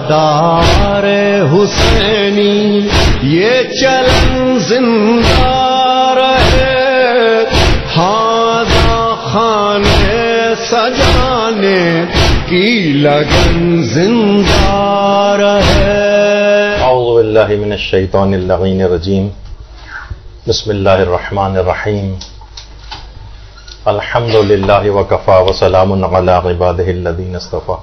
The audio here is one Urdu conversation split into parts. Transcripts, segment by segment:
وفادار حسینی یہ چلن زندہ رہے، ہاذا خانے سجانے کی لگن زندہ رہے۔ اعوذ باللہ من الشیطان اللعین الرجیم، بسم اللہ الرحمن الرحیم، الحمد للہ وکفی وسلام علی عبادہ الذین اصطفی۔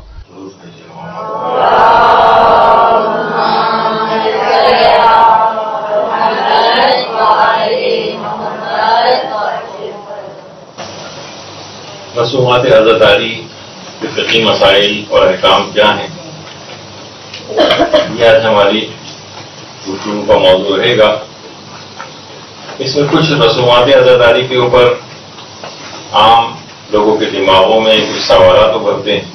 رسومات عزاداری کے فقہی مسائل اور احکام کیا ہیں، یہ آج ہماری گفتگو کا موضوع رہے گا۔ اس میں کچھ رسومات عزاداری کے اوپر عام لوگوں کے دماغوں میں کچھ سوالات ابھرتے ہیں،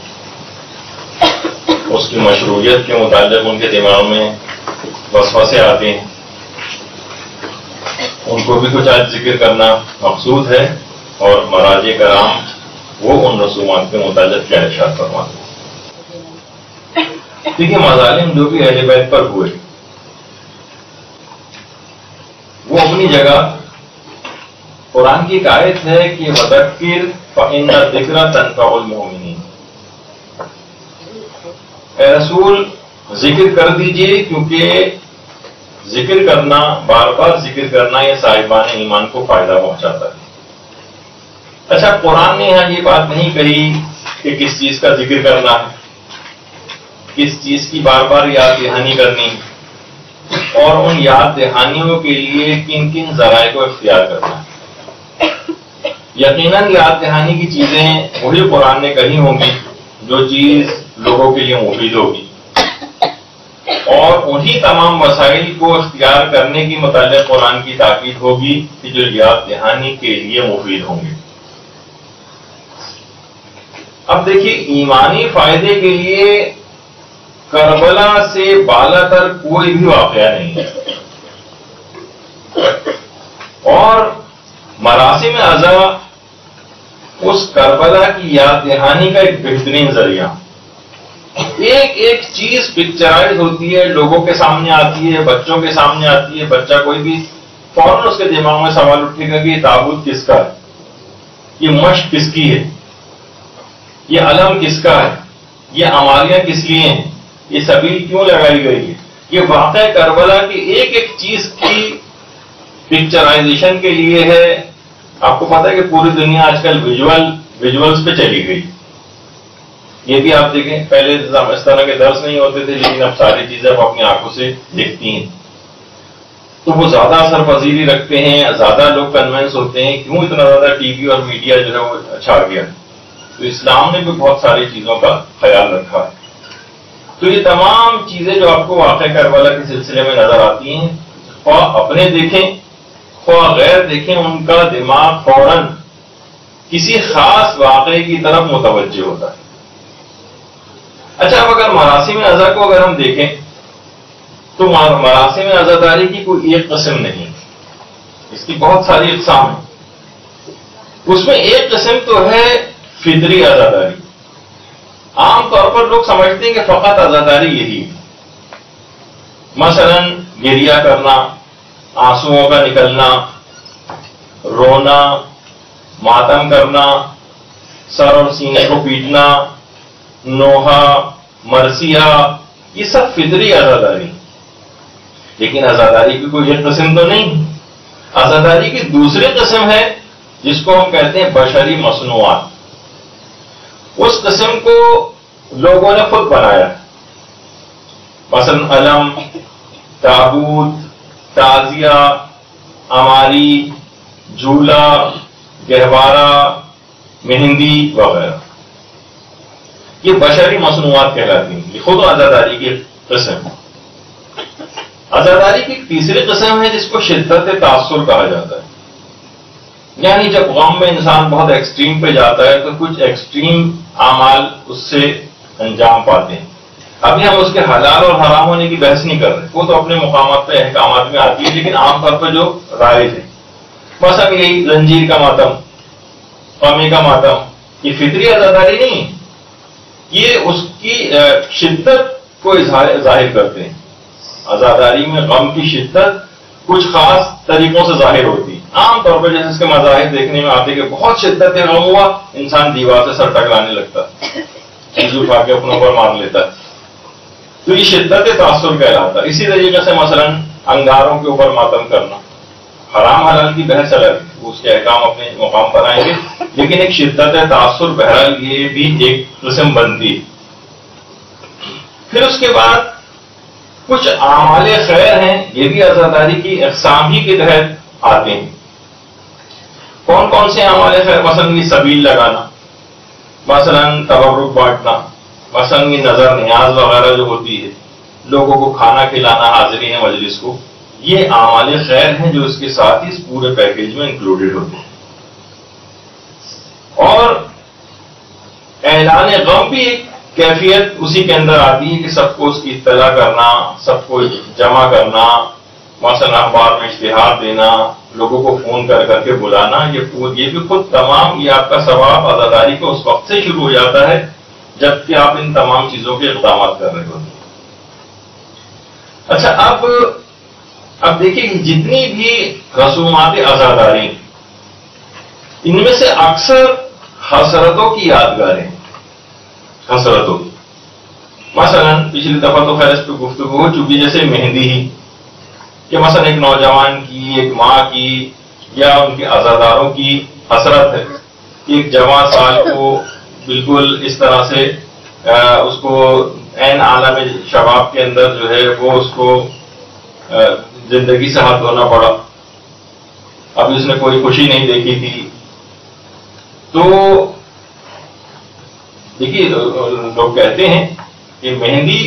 اس کی مشروعیت کے متعلق ان کے دماغ میں وسوسے آتے ہیں، ان کو بھی کچھ آج ذکر کرنا مقصود ہے، اور مراجع کرام وہ ان رسومات کے متعلق کیا ارشاد فرماتے ہیں۔ دیکھیے، مظالم جو بھی اہل بیت پر ہوئے وہ اپنی جگہ، قرآن کی ایک آیت ہے کہ وَذَكِّرْ فَإِنَّ الذِّكْرَ تَنفَعُ الْمُؤْمِنِينَ، اے رسول ذکر کر دیجئے، کیونکہ ذکر کرنا، بار بار ذکر کرنا، یہ صاحبان ایمان کو فائدہ پہنچاتا ہے۔ اچھا، قرآن نے یہاں یہ بات نہیں کہی کہ کس چیز کا ذکر کرنا ہے، کس چیز کی بار بار یاد دہانی کرنی، اور ان یاد دہانیوں کے لیے کن کن ذرائع کو اختیار کرنا ہے۔ یقیناً یاد دہانی کی چیزیں وہی قرآن نے کہی ہوں گی جو چیز لوگوں کے لیے مفید ہوگی، اور انہی تمام وسائل کو اختیار کرنے کی متعلق قرآن کی تاکید ہوگی کہ جو یاد دہانی کے لیے مفید ہوں گے۔ اب دیکھیے، ایمانی فائدے کے لیے کربلا سے بالا تر کوئی بھی واقعہ نہیں ہے، اور مراسم عزا اس کربلا کی یاد دہانی کا ایک بہترین ذریعہ۔ ایک ایک چیز پکچرائز ہوتی ہے، لوگوں کے سامنے آتی ہے، بچوں کے سامنے آتی ہے، بچہ کوئی بھی فوراً اس کے دماغ میں سوال اٹھے گا کہ یہ تابوت کس کا ہے، یہ مشق کس کی ہے، یہ علم کس کا ہے، یہ عماریاں کس لیے ہیں، یہ سبیل کیوں لگائی گئی ہے۔ یہ واقعہ کربلا کی ایک ایک چیز کی پکچرائزیشن کے لیے ہے۔ آپ کو پتا ہے کہ پوری دنیا آج کل ویژولز پہ چلی گئی۔ یہ بھی آپ دیکھیں، پہلے اس طرح کے درس نہیں ہوتے تھے، لیکن اب ساری چیزیں آپ اپنی آنکھوں سے دیکھتی ہیں، تو وہ زیادہ اثر پذیری رکھتے ہیں، زیادہ لوگ کنونس ہوتے ہیں۔ کیوں اتنا زیادہ ٹی وی اور میڈیا جو ہے وہ چھا گیا؟ تو اسلام نے بھی بہت ساری چیزوں کا خیال رکھا ہے۔ تو یہ تمام چیزیں جو آپ کو واقعہ کربلا کے سلسلے میں نظر آتی ہیں، خواہ اپنے دیکھیں خواہ غیر دیکھیں، ان کا دماغ فوراً کسی خاص واقعے کی طرف متوجہ ہوتا ہے۔ اچھا، اب اگر مراسم عزا کو اگر ہم دیکھیں تو مراسم عزاداری کی کوئی ایک قسم نہیں، اس کی بہت ساری اقسام ہیں۔ اس میں ایک قسم تو ہے فطری عزاداری۔ عام طور پر لوگ سمجھتے ہیں کہ فقط عزاداری یہی ہے، مثلا گریہ کرنا، آنسوؤں کا نکلنا، رونا، ماتم کرنا، سر اور سینے کو پیٹنا، نوحہ، مرثیہ، یہ سب فطری عزاداری۔ لیکن عزاداری کی کوئی ایک قسم تو نہیں۔ عزاداری کی دوسری قسم ہے جس کو ہم کہتے ہیں بشری مصنوعات۔ اس قسم کو لوگوں نے خود بنایا، مثلا علم، تابوت، تعزیہ، عماری، جھولا، گہوارہ، مہندی وغیرہ، یہ بشری مصنوعات کہلاتی ہیں۔ یہ خود عزاداری کی قسم ہے۔ عزاداری کی تیسری قسم ہے جس کو شدت تاثر کہا جاتا ہے، یعنی جب غم میں انسان بہت ایکسٹریم پہ جاتا ہے تو کچھ ایکسٹریم اعمال اس سے انجام پاتے ہیں۔ ابھی ہم اس کے حلال اور حرام ہونے کی بحث نہیں کر رہے، وہ تو اپنے مقامات پہ احکامات میں آتی ہے، لیکن عام طور پر جو رائج ہے، مثلا یہی زنجیر کا ماتم، قومی کا ماتم، یہ فطری عزاداری نہیں، یہ اس کی شدت کو ظاہر کرتے ہیں. عزاداری میں غم کی شدت کچھ خاص طریقوں سے ظاہر ہوتی ہے. عام طور پر جیسے اس کے مظاہر دیکھنے میں آتے کہ بہت شدت غم ہوا، انسان دیوار سے سر ٹکرانے لگتا، چیز اٹھا کے اپنے اوپر مار لیتا، تو یہ شدت تاثر کہلاتا. اسی طریقے سے مثلا انگاروں کے اوپر ماتم کرنا، حرام حلال کی بحث الگ، اس کے احکام اپنے مقام پر آئیں گے، لیکن ایک شدت تاثر بہرحال یہ بھی ایک قسم بنتی. پھر اس کے بعد کچھ اعمال خیر ہیں، یہ بھی عزاداری کی اقسام ہی کے تحت آتے ہیں. کون کون سے اعمال خیر؟ مثلا یہ سبیل لگانا، مثلا تبرک بانٹنا، مثلا یہ نظر نیاز وغیرہ جو ہوتی ہے، لوگوں کو کھانا کھلانا حاضرین مجلس کو، یہ اعمال خیر ہیں جو اس کے ساتھ ہی اس پورے پیکیج میں انکلوڈیڈ ہوتے ہیں. اور اعلان غم بھی ایک کیفیت اسی کے اندر آتی ہے کہ سب کو اس کی اطلاع کرنا، سب کو جمع کرنا، مثلا اخبار میں اشتہار دینا، لوگوں کو فون کر کر کے بلانا، یہ بھی خود تمام یہ آپ کا ثواب عزاداری کو اس وقت سے شروع ہو جاتا ہے جبکہ آپ ان تمام چیزوں کے اقدامات کر رہے ہوتے ہیں. اچھا، اب دیکھیے جتنی بھی رسومات عزاداری ان میں سے اکثر حسرتوں کی یادگاریں، حسرتوں کی. مثلا پچھلی دفعہ تو خیر اس پہ گفتگو ہو چکی، جیسے مہندی ہی کہ مثلا ایک نوجوان کی، ایک ماں کی یا ان کے عزاداروں کی حسرت ہے کہ ایک جوان سال کو بالکل اس طرح سے اس کو عین عالم شباب کے اندر جو ہے وہ اس کو زندگی سے ہاتھ دھونا پڑا. ابھی اس نے کوئی خوشی نہیں دیکھی تھی. تو دیکھیے لوگ کہتے ہیں کہ مہندی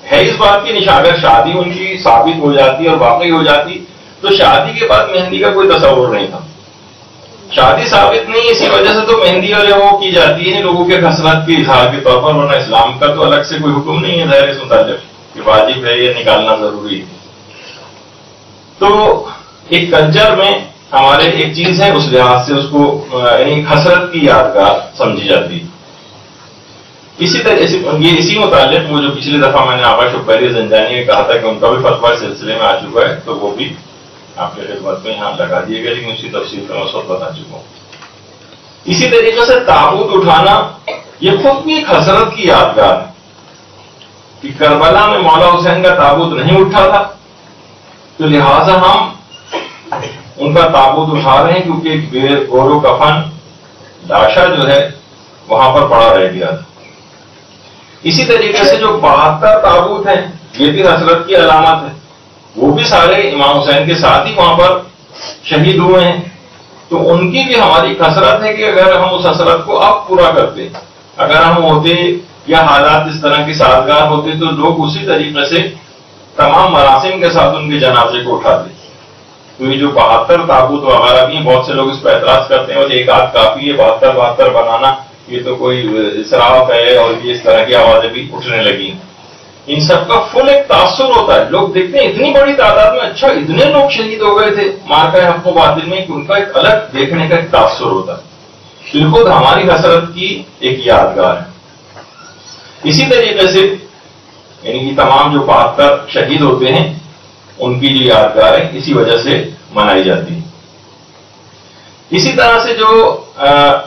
ہے اس بات کی نشان، اگر شادی ان کی ثابت ہو جاتی اور واقعی ہو جاتی تو شادی کے بعد مہندی کا کوئی تصور نہیں تھا. شادی ثابت نہیں، اسی وجہ سے تو مہندی اور وہ کی جاتی ہے لوگوں کے حسرت کے اظہار کے طور پر، ورنہ اسلام کا تو الگ سے کوئی حکم نہیں ہے ظاہر اس متعلق کہ واجب ہے یہ نکالنا ضروری ہے. تو ایک کلچر میں ہمارے ایک چیز ہے، اس لحاظ سے اس کو یعنی حسرت کی یادگار سمجھی جاتی ہے. اسی طرح یہ اسی متعلق وہ جو پچھلی دفعہ میں نے آغا شبیری زنجانی نے کہا تھا کہ ان کا بھی فتویٰ اس سلسلے میں آ چکا ہے، تو وہ بھی آپ کے خدمت میں یہاں لگا دیے گا، لیکن اس کی تفصیل میں اس وقت بتا چکا ہوں. اسی طریقے سے تابوت اٹھانا یہ خود بھی ایک حسرت کی یادگار ہے کہ کربلا میں مولا حسین کا تابوت نہیں اٹھا تھا، تو لہذا ہم ان کا تابوت اٹھا رہے ہیں کیونکہ ایک بے گور و کفن لاشا جو ہے وہاں پر پڑا رہ گیا تھا. اسی طریقے سے جو 72 تابوت ہیں یہ بھی حسرت کی علامت ہے، وہ بھی سارے امام حسین کے ساتھ ہی وہاں پر شہید ہوئے ہیں. تو ان کی بھی ہماری حسرت ہے کہ اگر ہم اس حسرت کو اب پورا کرتے، اگر ہم ہوتے یا حالات اس طرح کی سازگار ہوتے تو لوگ اسی طریقے سے تمام مراسم کے ساتھ ان کے جنازے کو اٹھاتے. تو یہ جو 72 تابوت وغیرہ بھی ہیں، بہت سے لوگ اس پہ اعتراض کرتے ہیں اور ایک آدھ کافی ہے، 72 بنانا یہ تو کوئی اسراف ہے، اور یہ اس طرح کی آوازیں بھی اٹھنے لگی. ان سب کا فل ایک تاثر ہوتا ہے. لوگ دیکھتے ہیں اتنی بڑی تعداد میں، اچھا اتنے لوگ شہید ہو گئے تھے مارکہ حق و باطل میں، کہ ان کا ایک الگ دیکھنے کا ایک تاثر ہوتا ہے. پھر خود ہماری حسرت کی ایک یادگار ہے. اسی طریقے سے یعنی کہ تمام جو 72 شہید ہوتے ہیں ان کی جو یادگار ہے اسی وجہ سے منائی جاتی ہے. اسی طرح سے جو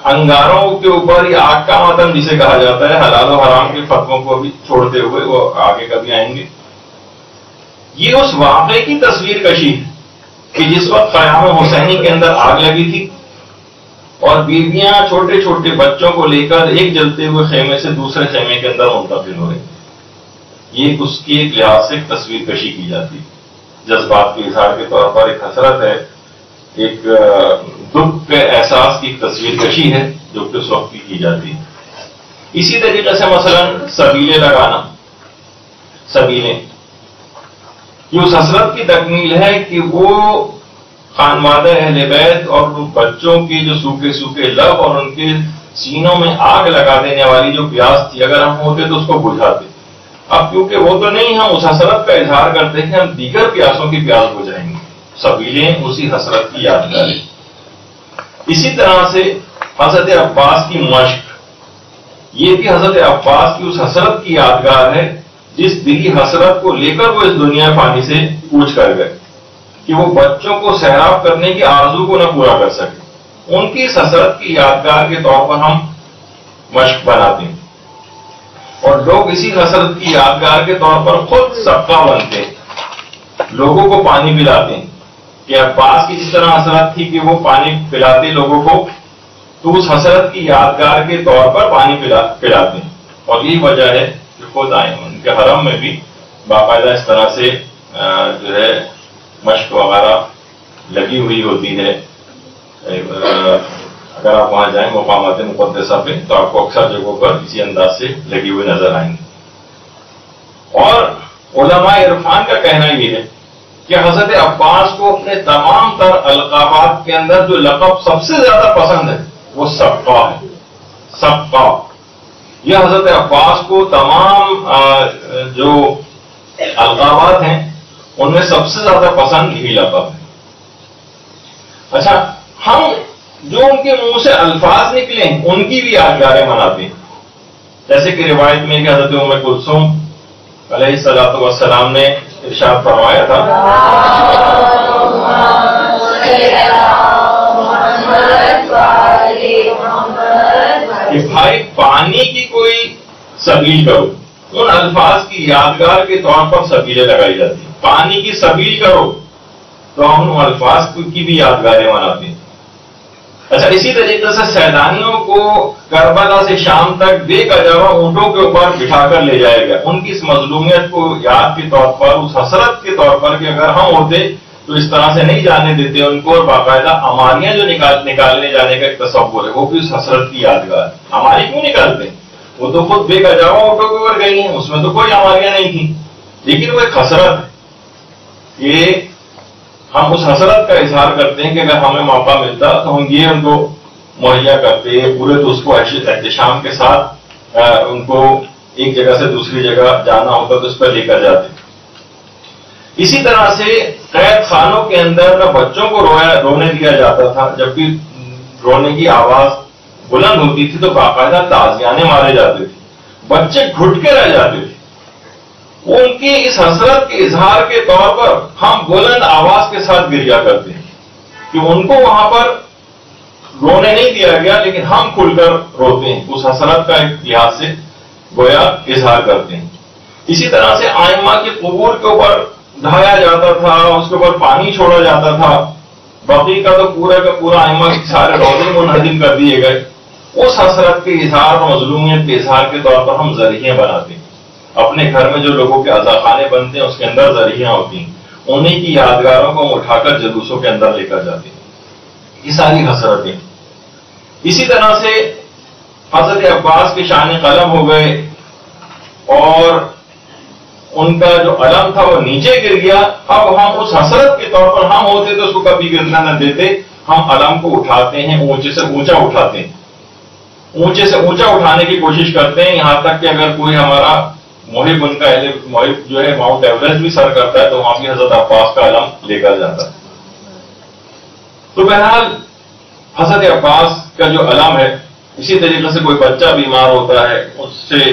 انگاروں کے اوپر یہ آگ کا ماتم جسے کہا جاتا ہے، حلال و حرام کے فتووں کو بھی چھوڑتے ہوئے، وہ آگے کبھی آئیں گے. یہ اس واقعے کی تصویر کشی ہے کہ جس وقت قیام حسینی کے اندر آگ لگی تھی اور بیویاں چھوٹے چھوٹے بچوں کو لے کر ایک جلتے ہوئے خیمے سے دوسرے خیمے کے اندر منتقل ہو رہے. یہ اس کی ایک لحاظ سے تصویر کشی کی جاتی ہے، جذبات کے اظہار کے طور پر ایک حسرت ہے، ایک دکھ کے احساس کی تصویر کشی ہے جو کہ اس وقت کی جاتی ہے. اسی طریقے سے مثلا سبیلیں لگانا، سبیلیں یہ اس حسرت کی تکمیل ہے کہ وہ خانوادہ اہل بیت اور بچوں کی جو سوکھے سوکھے لب اور ان کے سینوں میں آگ لگا دینے والی جو پیاس تھی، اگر ہم ہوتے تو اس کو بجھاتے. اب کیونکہ وہ تو نہیں، ہم اس حسرت کا اظہار کرتے ہیں کہ ہم دیگر پیاسوں کی پیاس بجھائیں گے. سبیلیں اسی حسرت کی یادگار ہے. اسی طرح سے حضرت عباس کی مشق، یہ بھی حضرت عباس کی اس حسرت کی یادگار ہے جس دلی حسرت کو لے کر وہ اس دنیا فانی سے کوچ کر گئے کہ وہ بچوں کو سیراب کرنے کی آرزو کو نہ پورا کر سکے. ان کی اس حسرت کی یادگار کے طور پر ہم مشق بناتے ہیں اور لوگ اسی حسرت کی یادگار کے طور پر خود صدقہ بنتے ہیں, لوگوں کو پانی پلاتے ہیں. کہ عباس کی جس طرح حسرت تھی کہ وہ پانی پلاتے لوگوں کو, تو اس حسرت کی یادگار کے طور پر پانی پلاتے ہیں. اور یہی وجہ ہے کہ خود آئے ان کے حرم میں بھی باقاعدہ اس طرح سے جو ہے مشق وغیرہ لگی ہوئی ہوتی ہے. اگر آپ وہاں جائیں مقامات مقدسہ پہ تو آپ کو اکثر جگہوں پر اسی انداز سے لگی ہوئی نظر آئیں گے. اور علماء عرفان کا کہنا یہ ہے کہ حضرت عباس کو اپنے تمام تر القابات کے اندر جو لقب سب سے زیادہ پسند ہے وہ سبقہ ہے. سبقہ یہ حضرت عباس کو تمام جو القابات ہیں ان میں سب سے زیادہ پسند یہی لقب ہے. اچھا, ہم جو ان کے منہ سے الفاظ نکلے ہیں ان کی بھی یادگاریں مناتے ہیں. جیسے کہ روایت میں کہ حضرت ام کلثوم علیہ الصلوۃ والسلام نے ارشاد فرمایا تھا کہ بھائی پانی کی کوئی سبیل کرو. ان الفاظ کی یادگار کے طور پر سبیلیں لگائی جاتی ہیں. پانی کی سبیل کرو تو ہم ان الفاظ کی بھی یادگاریں مناتے ہیں. اچھا, اسی طریقے سے سیلانیوں کو کربلا سے شام تک بے کجاوا اونٹوں کے اوپر بٹھا کر لے جائے گا. ان کی اس مظلومیت کو یاد کے طور پر, اس حسرت کے طور پر کہ اگر ہم ہوتے تو اس طرح سے نہیں جانے دیتے ان کو. اور باقاعدہ ہماریاں جو نکالنے جانے کا ایک تصور ہے وہ بھی اس حسرت کی یادگار. ہماری کیوں نکالتے, وہ تو خود بے کجاوا اونٹوں کے اوپر گئی ہیں, اس میں تو کوئی ہماریاں نہیں تھیں, لیکن وہ ایک حسرت ہے. یہ ہم اس حسرت کا اظہار کرتے ہیں کہ اگر ہمیں موقع ملتا تو ہم یہ ان کو مہیا کرتے, پورے تو اس کو احتشام کے ساتھ ان کو ایک جگہ سے دوسری جگہ جانا ہوتا تو اس پر لے کر جاتے. اسی طرح سے قید خانوں کے اندر نہ بچوں کو رونے دیا جاتا تھا, جب بھی رونے کی آواز بلند ہوتی تھی تو باقاعدہ تازیانے مارے جاتے تھے, بچے گھٹ کے رہ جاتے تھے. ان کی اس حسرت کے اظہار کے طور پر ہم بلند آواز کے ساتھ گریا کرتے ہیں کہ ان کو وہاں پر رونے نہیں دیا گیا, لیکن ہم کھل کر روتے ہیں. اس حسرت کا ایک لحاظ سے گویا اظہار کرتے ہیں. اسی طرح سے آئمہ کے قبور کے اوپر ڈھایا جاتا تھا, اس کے اوپر پانی چھوڑا جاتا تھا. بقی کا تو پورا کا پورا آئمہ کے سارے روزے منہدم کر دیے گئے. اس حسرت کے اظہار اور مظلومیت کے اظہار کے طور پر ہم ذریعے بناتے ہیں. اپنے گھر میں جو لوگوں کے عزاخانے بنتے ہیں اس کے اندر ذریعہ ہوتی ہیں, انہیں کی یادگاروں کو ہم اٹھا کر جلوسوں کے اندر لے کر جاتے ہیں. یہ ساری حسرتیں. اسی طرح سے حضرت عباس کے شان قلم ہو گئے اور ان کا جو علم تھا وہ نیچے گر گیا. اب ہم اس حسرت کے طور پر ہم ہوتے تو اس کو کبھی گرنا نہ دیتے, ہم علم کو اٹھاتے ہیں, اونچے سے اونچا اٹھاتے ہیں, اونچے سے اونچا اٹھانے کی کوشش کرتے ہیں, یہاں تک کہ اگر کوئی ہمارا محب ان کا محب جو ہے ماؤنٹ ایوریسٹ بھی سر کرتا ہے تو وہاں بھی حضرت عباس کا علم لے کر جاتا ہے. تو بہرحال حضرت عباس کا جو علم ہے, اسی طریقے سے کوئی بچہ بیمار ہوتا ہے اس سے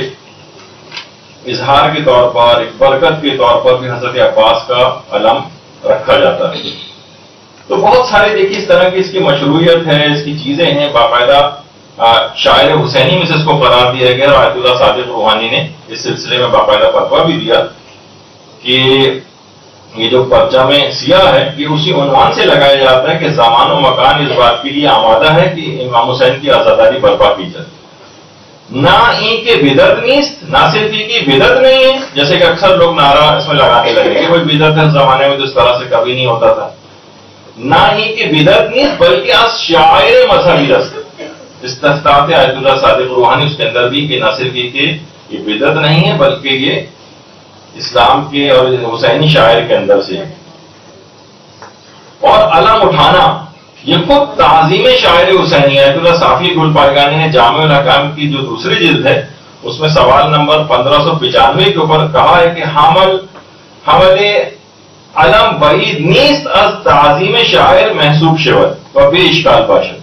اظہار کے طور پر, ایک برکت کے طور پر بھی حضرت عباس کا علم رکھا جاتا ہے. تو بہت سارے دیکھیے اس طرح کی اس کی مشروعیت ہے, اس کی چیزیں ہیں. باقاعدہ شاعر حسینی میں سے اس کو قرار دیا گیا. آیت اللہ صادق روحانی نے اس سلسلے میں باقاعدہ فتویٰ بھی دیا کہ یہ جو پرچہ میں سیاہ ہے یہ اسی عنوان سے لگایا جاتا ہے کہ زمان و مکان اس بات کے لیے آمادہ ہے کہ امام حسین کی آزاداری برپا کی جائے. نہ ان کے بدعت نیست, نہ صرف ان کی بدعت نہیں ہے جیسے کہ اکثر لوگ نعرہ اس میں لگانے لگے کہ کوئی بدعت ہے, زمانے میں تو اس طرح سے کبھی نہیں ہوتا تھا. نہ ان کی بدعت نیست بلکہ از شاعر مذہبی رست استثبات آیت اللہ صادق روحانی اس کے اندر بھی کہ نہ صرف یہ بدعت نہیں ہے بلکہ یہ اسلام کے اور حسینی شاعر کے اندر سے ہے. اور علم اٹھانا یہ خود تعظیم شاعر حسینی آیت اللہ صافی گل پائیگانی نے جامع الاحکام کی جو دوسری جلد ہے اس میں سوال نمبر 1595 کے اوپر کہا ہے کہ حمل علم بعید نیست از تعظیم شاعر محسوب شود و بے اشکال باشد.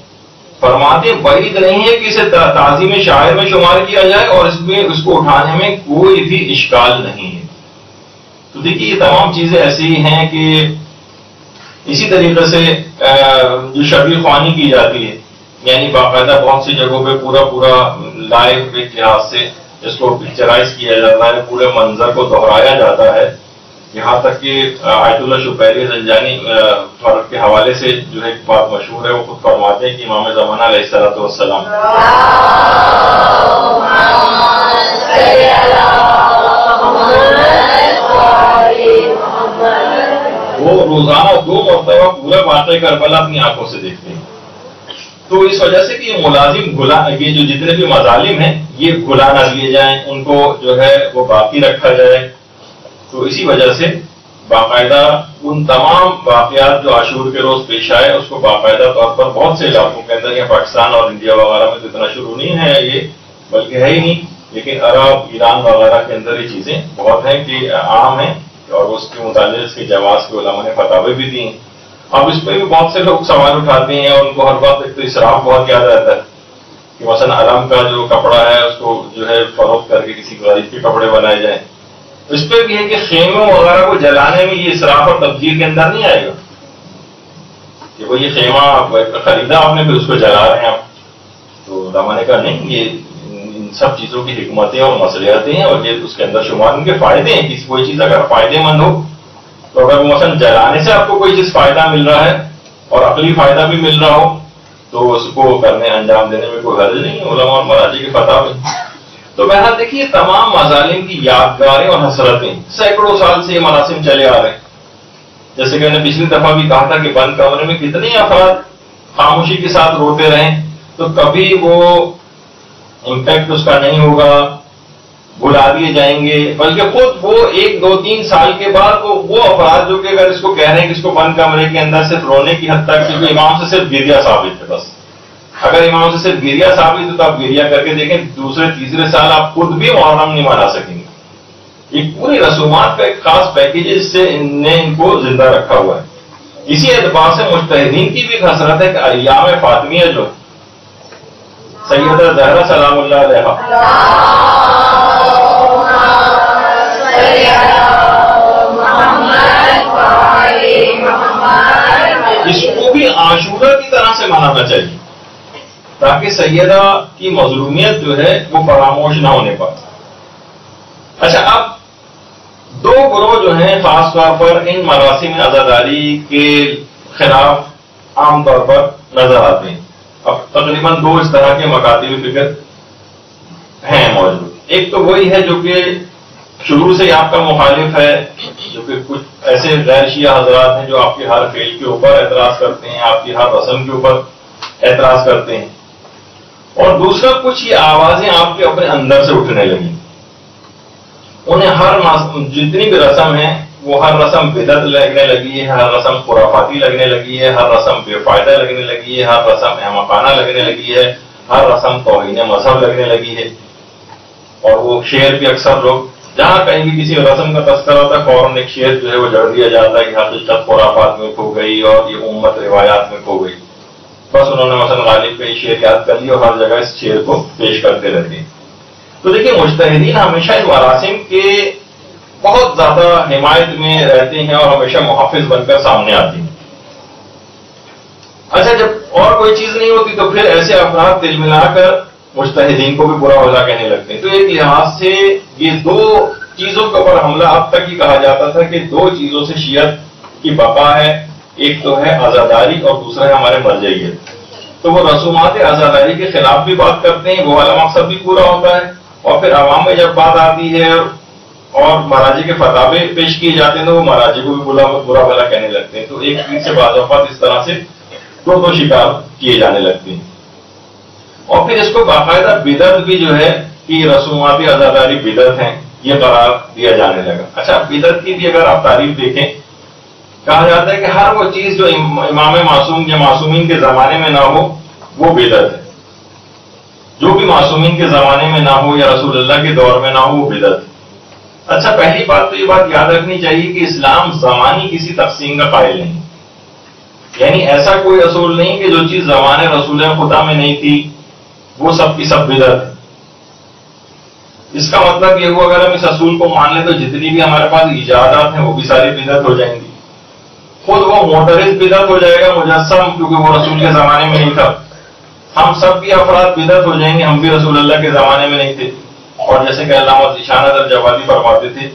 فرماتے بعید نہیں ہے کہ اسے تعظیم شاعر میں شمار کیا جائے اور اس کو اٹھانے میں کوئی بھی اشکال نہیں ہے. تو دیکھیے یہ تمام چیزیں ایسی ہیں کہ اسی طریقے سے جو شبیہ خوانی کی جاتی ہے، یعنی باقاعدہ بہت سی جگہوں پہ پورا لائیو ایک لحاظ سے اس کو پکچرائز کیا جاتا ہے، پورے منظر کو دہرایا جاتا ہے. یہاں تک کہ آیت اللہ شبیری زنجانی فرق کے حوالے سے جو ایک بات مشہور ہے، وہ خود فرماتے ہیں کہ امام زمانہ علیہ الصلوۃ والسلام وہ روزانہ 2 مرتبہ پورا واقعہ کربلا اپنی آنکھوں سے دیکھتے ہیں. تو اس وجہ سے کہ یہ ملازم یہ جو جتنے بھی مظالم ہیں یہ بھلا نہ دیے جائیں، ان کو جو ہے وہ باقی رکھا جائے. تو اسی وجہ سے باقاعدہ ان تمام واقعات جو عاشور کے روز پیش آئے اس کو باقاعدہ طور پر بہت سے علاقوں کے اندر، یا پاکستان اور انڈیا وغیرہ میں تو اتنا شروع نہیں ہے یہ، بلکہ ہے ہی نہیں، لیکن عرب ایران وغیرہ کے اندر یہ چیزیں بہت ہیں کہ عام ہیں، اور اس کے متعلق اس کی جواز کے علماء نے فتاوی بھی دی ہیں. اب اس پہ بھی بہت سے لوگ سوال اٹھاتے ہیں اور ان کو ہر بات ایک تو اسراف بہت یاد رہتا ہے کہ مثلا علم کا جو کپڑا ہے اس کو جو ہے فروخت کر کے کسی غریب کے کپڑے بنائے جائیں. اس پہ بھی ہے کہ خیموں وغیرہ کو جلانے میں یہ اسراف اور تبدیل کے اندر نہیں آئے گا کہ وہ یہ خیمہ خریدا آپ نے پھر اس کو جلا رہے ہیں آپ. تو علماء نے کہا نہیں، یہ ان سب چیزوں کی حکمتیں اور مصلحتیں ہیں اور یہ اس کے اندر شمار ان کے فائدے ہیں. کسی کوئی چیز اگر فائدے مند ہو تو اگر مثلا جلانے سے آپ کو کوئی چیز فائدہ مل رہا ہے اور عقلی فائدہ بھی مل رہا ہو تو اس کو کرنے انجام دینے میں کوئی حرج نہیں ہے. علماء اور مراجع کے فتاوی. تو بہرحال دیکھیے تمام مظالم کی یادگاریں اور حسرتیں سینکڑوں سال سے یہ مراسم چلے آ رہے ہیں. جیسے کہ میں نے پچھلی دفعہ بھی کہا تھا کہ بند کمرے میں کتنے افراد خاموشی کے ساتھ روتے رہیں تو کبھی وہ امپیکٹ اس کا نہیں ہوگا، بھلا دیے جائیں گے، بلکہ خود وہ 1 2 3 سال کے بعد وہ افراد جو کہ اگر اس کو کہہ رہے ہیں کہ اس کو بند کمرے کے اندر صرف رونے کی حد تک، کیونکہ امام سے صرف گریا ثابت ہے، بس اگر امام سے صرف گریا ثابت ہے تو آپ گریا کر کے دیکھیں، دوسرے تیسرے سال آپ خود بھی محرم نہیں منا سکیں گے. یہ پوری رسومات کا ایک خاص پیکیج ہے جس سے ان کو زندہ رکھا ہوا ہے. اسی اعتبار سے مجتہدین کی بھی ایک حسرت ہے کہ ایام فاطمیہ جو سیدہ زہرا سلام اللہ علیہا اس کو بھی عاشورہ کی طرح سے منانا چاہیے تاکہ سیدہ کی مظلومیت جو ہے وہ فراموش نہ ہونے پائے. اچھا، اب 2 گروہ جو ہیں خاص طور پر ان مراسم عزاداری کے خلاف عام طور پر نظر آتے ہیں. اب تقریباً 2 اس طرح کے مکاتب فکر ہیں موجود. ایک تو وہی ہے جو کہ شروع سے آپ کا مخالف ہے، جو کہ کچھ ایسے غیر شیعہ حضرات ہیں جو آپ کے ہر فعل کے اوپر اعتراض کرتے ہیں، آپ کی ہر رسم کے اوپر اعتراض کرتے ہیں. اور دوسرا کچھ یہ آوازیں آپ کے اپنے اندر سے اٹھنے لگی. انہیں جتنی بھی رسم ہے وہ ہر رسم بدعت لگنے لگی ہے، ہر رسم خرافاتی لگنے لگی ہے، ہر رسم بے فائدہ لگنے لگی ہے، ہر رسم احمقانہ لگنے لگی ہے، ہر رسم توہین مذہب لگنے لگی ہے. اور وہ شعر بھی اکثر لوگ جہاں کہیں بھی کسی رسم کا تذکرہ ہوتا ہے فوراً ایک شعر جو ہے وہ جڑ دیا جاتا ہے کہ حقیقت خرافات میں کھو گئی اور یہ امت روایات میں کھو گئی. بس انہوں نے مثلا غالب پہ یہ شعر یاد کر لیا اور ہر جگہ اس شعر کو پیش کرتے رہتے ہیں. تو دیکھیں مجتہدین ہمیشہ ان مراسم کے بہت زیادہ حمایت میں رہتے ہیں اور ہمیشہ محافظ بن کر سامنے آتے ہیں. اچھا، جب اور کوئی چیز نہیں ہوتی تو پھر ایسے افراد دل ملا کر مجتہدین کو بھی برا بھلا کہنے لگتے ہیں. تو ایک لحاظ سے یہ 2 چیزوں کے اوپر حملہ اب تک ہی کہا جاتا تھا کہ 2 چیزوں سے شیعت کی بقا ہے، ایک تو ہے عزاداری اور دوسرا ہے ہمارے مرجعیت. تو وہ رسومات عزاداری کے خلاف بھی بات کرتے ہیں، وہ والا مقصد بھی پورا ہوتا ہے، اور پھر عوام میں جب بات آتی ہے اور مراجع کے فتاوے پیش کیے جاتے ہیں تو وہ مراجع کو بھی برا بھلا کہنے لگتے ہیں. تو ایک چیز سے بعض اوقات اس طرح سے 2 شکار کیے جانے لگتے ہیں. اور پھر اس کو باقاعدہ بدعت بھی جو ہے کہ رسومات عزاداری بدعت ہیں یہ قرار دیا جانے لگا. اچھا، بدعت کی بھی اگر آپ تعریف دیکھیں، کہا جاتا ہے کہ ہر وہ چیز جو امام معصوم یا معصومین کے زمانے میں نہ ہو وہ بدعت ہے. جو بھی معصومین کے زمانے میں نہ ہو یا رسول اللہ کے دور میں نہ ہو وہ بدعت ہے. اچھا، پہلی بات تو یہ بات یاد رکھنی چاہیے کہ اسلام زمانی کسی تقسیم کا قائل نہیں. یعنی ایسا کوئی اصول نہیں کہ جو چیز زمانے رسول خدا میں نہیں تھی وہ سب کی سب بدعت ہے. اس کا مطلب یہ ہوا اگر ہم اس اصول کو مان لیں تو جتنی بھی ہمارے پاس ایجادات ہیں وہ بھی ساری بدعت ہو جائیں گی. خود وہ معترض بدعت ہو جائے گا مجسم، کیونکہ وہ رسول کے زمانے میں نہیں تھا. ہم سب بھی افراد بدعت ہو جائیں گے، ہم بھی رسول اللہ کے زمانے میں نہیں تھے. اور جیسے کہ علامہ ذیشان اظہر جوادی فرماتے تھے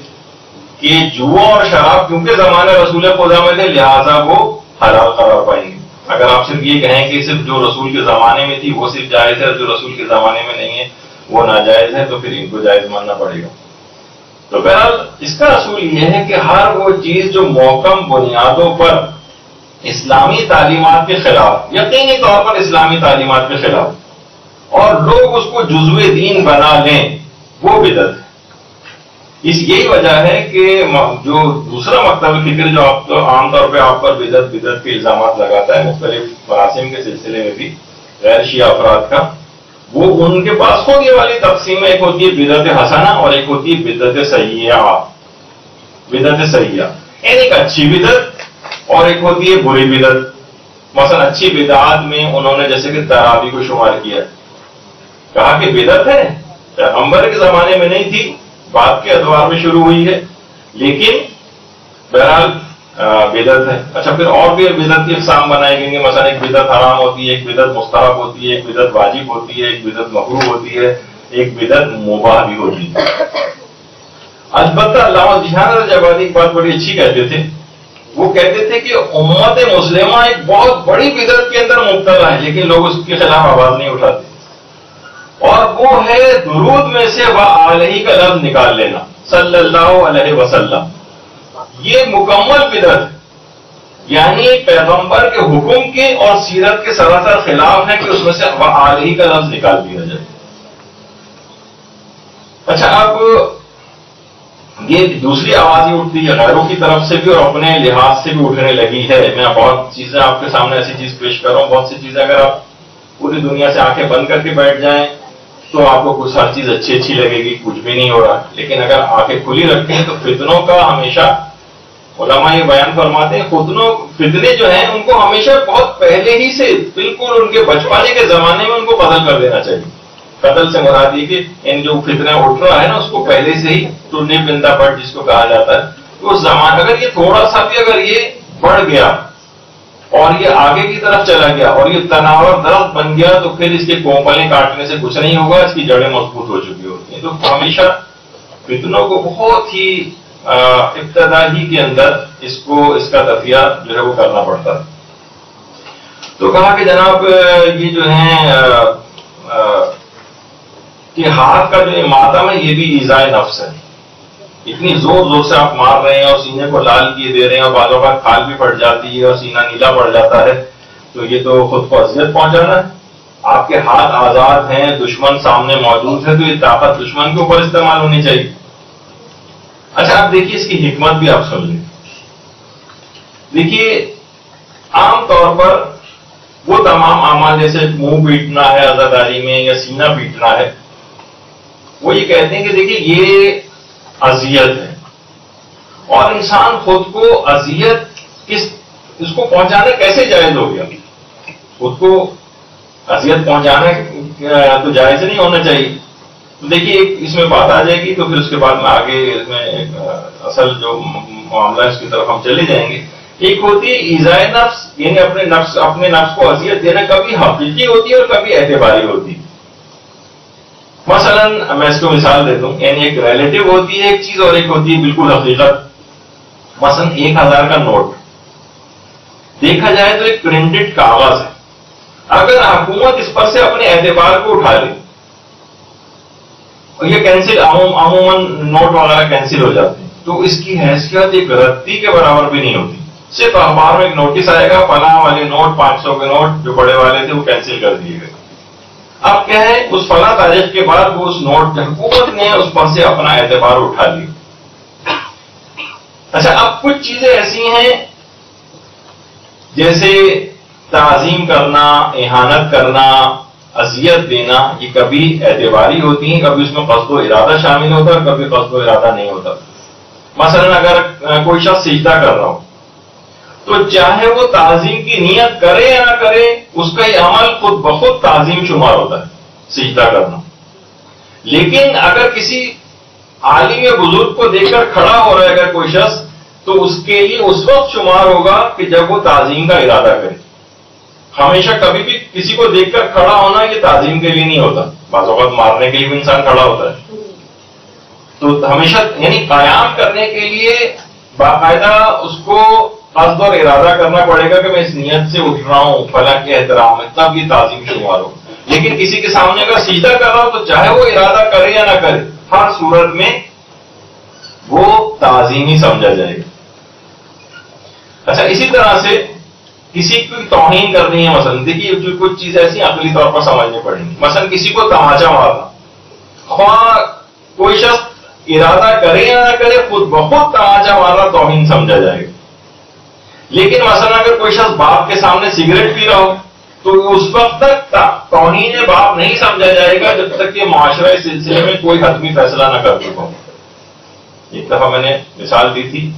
کہ جوا اور شراب کیونکہ زمانے رسول خدا میں تھے لہذا وہ حلال قرار پائیں گے. اگر آپ صرف یہ کہیں کہ صرف جو رسول کے زمانے میں تھی وہ صرف جائز ہے، جو رسول کے زمانے میں نہیں ہے وہ ناجائز ہے، تو پھر ان کو جائز ماننا پڑے گا. تو بہرحال اس کا اصول یہ ہے کہ ہر وہ چیز جو محکم بنیادوں پر اسلامی تعلیمات کے خلاف، یقینی طور پر اسلامی تعلیمات کے خلاف، اور لوگ اس کو جزو دین بنا لیں وہ بدعت ہے. یہی وجہ ہے کہ جو دوسرا مکتب فکر جو آپ عام طور پہ آپ پر بدعت کے الزامات لگاتا ہے مختلف مراسم کے سلسلے میں بھی غیر شیعہ افراد کا، وہ ان کے پاس خود یہ والی تقسیم ایک ہوتی ہے بدعت حسنہ اور ایک ہوتی ہے بدعت سیئہ. بدعت سیئہ یعنی ایک اچھی بدعت اور ایک ہوتی ہے بری بدعت. مثلا اچھی بدعات میں انہوں نے جیسے کہ تراویح کو شمار کیا، کہا کہ بدعت ہے، پیغمبر کے زمانے میں نہیں تھی، بعد کے ادوار میں شروع ہوئی ہے، لیکن بہرحال بدعت ہے. اچھا پھر اور بھی بدعت کی اقسام بنائے گئیں گے. مثلا ایک بدعت حرام ہوتی ہے، ایک بدعت مستحب ہوتی ہے، ایک بدعت واجب ہوتی ہے، ایک بدعت مکروہ ہوتی ہے، ایک بدعت مباح بھی ہوتی ہے. البتہ علامہ ذیشان اظہر جوادی ایک بات بڑی اچھی کہتے تھے، وہ کہتے تھے کہ امت مسلمہ ایک بہت بڑی بدعت کے اندر مبتلا ہے لیکن لوگ اس کے خلاف آواز نہیں اٹھاتے، اور وہ ہے درود میں سے وعلیہ کا لفظ نکال لینا، صلی اللہ علیہ وسلم. یہ مکمل بدعت ہے، یعنی پیغمبر کے حکم کے اور سیرت کے سراسر خلاف ہے کہ اس میں سے وعلیہ کا لفظ نکال دیا جائے. اچھا اب یہ دوسری آوازیں اٹھتی ہے غیروں کی طرف سے بھی اور اپنے لحاظ سے بھی اٹھنے لگی ہے. میں بہت چیزیں آپ کے سامنے ایسی چیز پیش کر رہا ہوں، بہت سی چیزیں اگر آپ پوری دنیا سے آنکھیں بند کر کے بیٹھ جائیں تو آپ کو کچھ ہر چیز اچھی لگے گی، کچھ بھی نہیں ہو رہا. لیکن اگر آنکھیں کھلی رکھیں تو فتنوں کا ہمیشہ علماء یہ بیان فرماتے ہیں، فتنے جو ہیں ان کو ہمیشہ بہت پہلے ہی سے بالکل ان کے بچپانے کے زمانے میں ان کو قتل کر دینا چاہیے. قتل سے مراد یہ کہ ان جو فتنہ اٹھ رہا ہے نا اس کو پہلے سے ہی ٹنڈے پندہ پٹ جس کو کہا جاتا ہے، تو اس زمانے اگر یہ تھوڑا سا بھی اگر یہ بڑھ گیا اور یہ آگے کی طرف چلا گیا اور یہ تناور درخت بن گیا تو پھر اس کے کوپلیں کاٹنے سے کچھ نہیں ہوگا، اس کی جڑیں مضبوط ہو چکی ہوتی ہیں. تو ہمیشہ فتنوں کو بہت ہی ابتدا ہی کے اندر اس کا دفیہ جو ہے وہ کرنا پڑتا ہے. تو کہا کہ جناب یہ جو ہے کہ ہاتھ کا جو ماتم ہے یہ بھی ایذاء نفس ہے. اتنی زور سے آپ مار رہے ہیں اور سینے کو لال کیے دے رہے ہیں اور بعضوں کا کھال بھی پڑ جاتی ہے اور سینہ نیلا پڑ جاتا ہے، تو یہ تو خود کو اذیت پہنچانا ہے. آپ کے ہاتھ آزاد ہیں، دشمن سامنے موجود ہے، تو یہ طاقت دشمن کے اوپر استعمال ہونی چاہیے. اچھا آپ دیکھیے اس کی حکمت بھی آپ سمجھ لیں. دیکھیے عام طور پر وہ تمام اعمال جیسے منہ پیٹنا ہے عزاداری میں یا سینہ پیٹنا ہے، وہ یہ کہتے ہیں کہ دیکھیے یہ اذیت ہے اور انسان خود کو اذیت اس کو پہنچانا کیسے جائز ہو گیا؟ خود کو اذیت پہنچانا تو جائز نہیں ہونا چاہیے. تو دیکھیے اس میں بات آ جائے گی تو پھر اس کے بعد میں آگے اس میں اصل جو معاملہ اس کی طرف ہم چلے جائیں گے. ایک ہوتی ہے ایذاء نفس، یعنی اپنے نفس کو اذیت دینا، کبھی حقیقی ہوتی ہے اور کبھی اعتباری ہوتی ہے. مثلا میں اس کو مثال دے دوں، یعنی ایک ریلیٹو ہوتی ہے ایک چیز اور ایک ہوتی ہے بالکل حقیقت. مثلا 1000 کا نوٹ دیکھا جائے تو ایک پرنٹڈ کاغذ ہے، اگر حکومت اس پر سے اپنے اعتبار کو اٹھا لے اور یہ کینسل عموماً نوٹ وغیرہ کینسل ہو جاتے ہیں تو اس کی حیثیت ایک رتی کے برابر بھی نہیں ہوتی. صرف اخبار میں ایک نوٹس آئے گا فلاں والے نوٹ 500 کے نوٹ جو بڑے والے تھے وہ کینسل کر دیے گئے. اب کیا ہے اس فلاں تاریخ کے بعد وہ اس نوٹ حکومت نے اس پر سے اپنا اعتبار اٹھا لیا. اچھا اب کچھ چیزیں ایسی ہیں جیسے تعظیم کرنا، اہانت کرنا، اذیت دینا، یہ کبھی اعتباری ہوتی ہیں، کبھی اس میں قصد و ارادہ شامل ہوتا ہے اور کبھی قصد و ارادہ نہیں ہوتا. مثلا اگر کوئی شخص سجدہ کر رہا ہو تو چاہے وہ تعظیم کی نیت کرے یا نہ کرے، اس کا یہ عمل خود بخود تعظیم شمار ہوتا ہے، سجدہ کرنا. لیکن اگر کسی عالم یا بزرگ کو دیکھ کر کھڑا ہو رہا ہے اگر کوئی شخص، تو اس کے لیے اس وقت شمار ہوگا کہ جب وہ تعظیم کا ارادہ کرے. ہمیشہ کبھی بھی کسی کو دیکھ کر کھڑا ہونا یہ تعظیم کے لیے نہیں ہوتا. بعض اوقات مارنے کے لیے بھی انسان کھڑا ہوتا ہے. تو ہمیشہ یعنی قیام کرنے کے لیے باقاعدہ اس کو قصد اور ارادہ کرنا پڑے گا کہ میں اس نیت سے اٹھ رہا ہوں فلاں کے احترام میں، تب یہ تعظیم شمار ہو. لیکن کسی کے سامنے اگر سجدہ کر رہا ہو تو چاہے وہ ارادہ کرے یا نہ کرے، ہر صورت میں وہ تعظیم ہی سمجھا جائے گا. اچھا، اسی طرح سے کسی کی توہین کرنی ہے، مثلا دیکھیے کچھ چیز ایسی عقلی طور پر سمجھنی پڑیں گی. مثلا کسی کو تماچا مارنا، خواہ کوئی شخص ارادہ کرے یا نہ کرے، خود بخود تماچا مارنا توہین سمجھا جائے گا. لیکن مثلا اگر کوئی شخص باپ کے سامنے سگریٹ پی رہا ہو تو اس وقت تک توہین باپ نہیں سمجھا جائے گا جب تک کہ معاشرہ اس سلسلے میں کوئی حتمی فیصلہ نہ کر چکا ہو. ایک دفعہ میں نے مثال دی تھی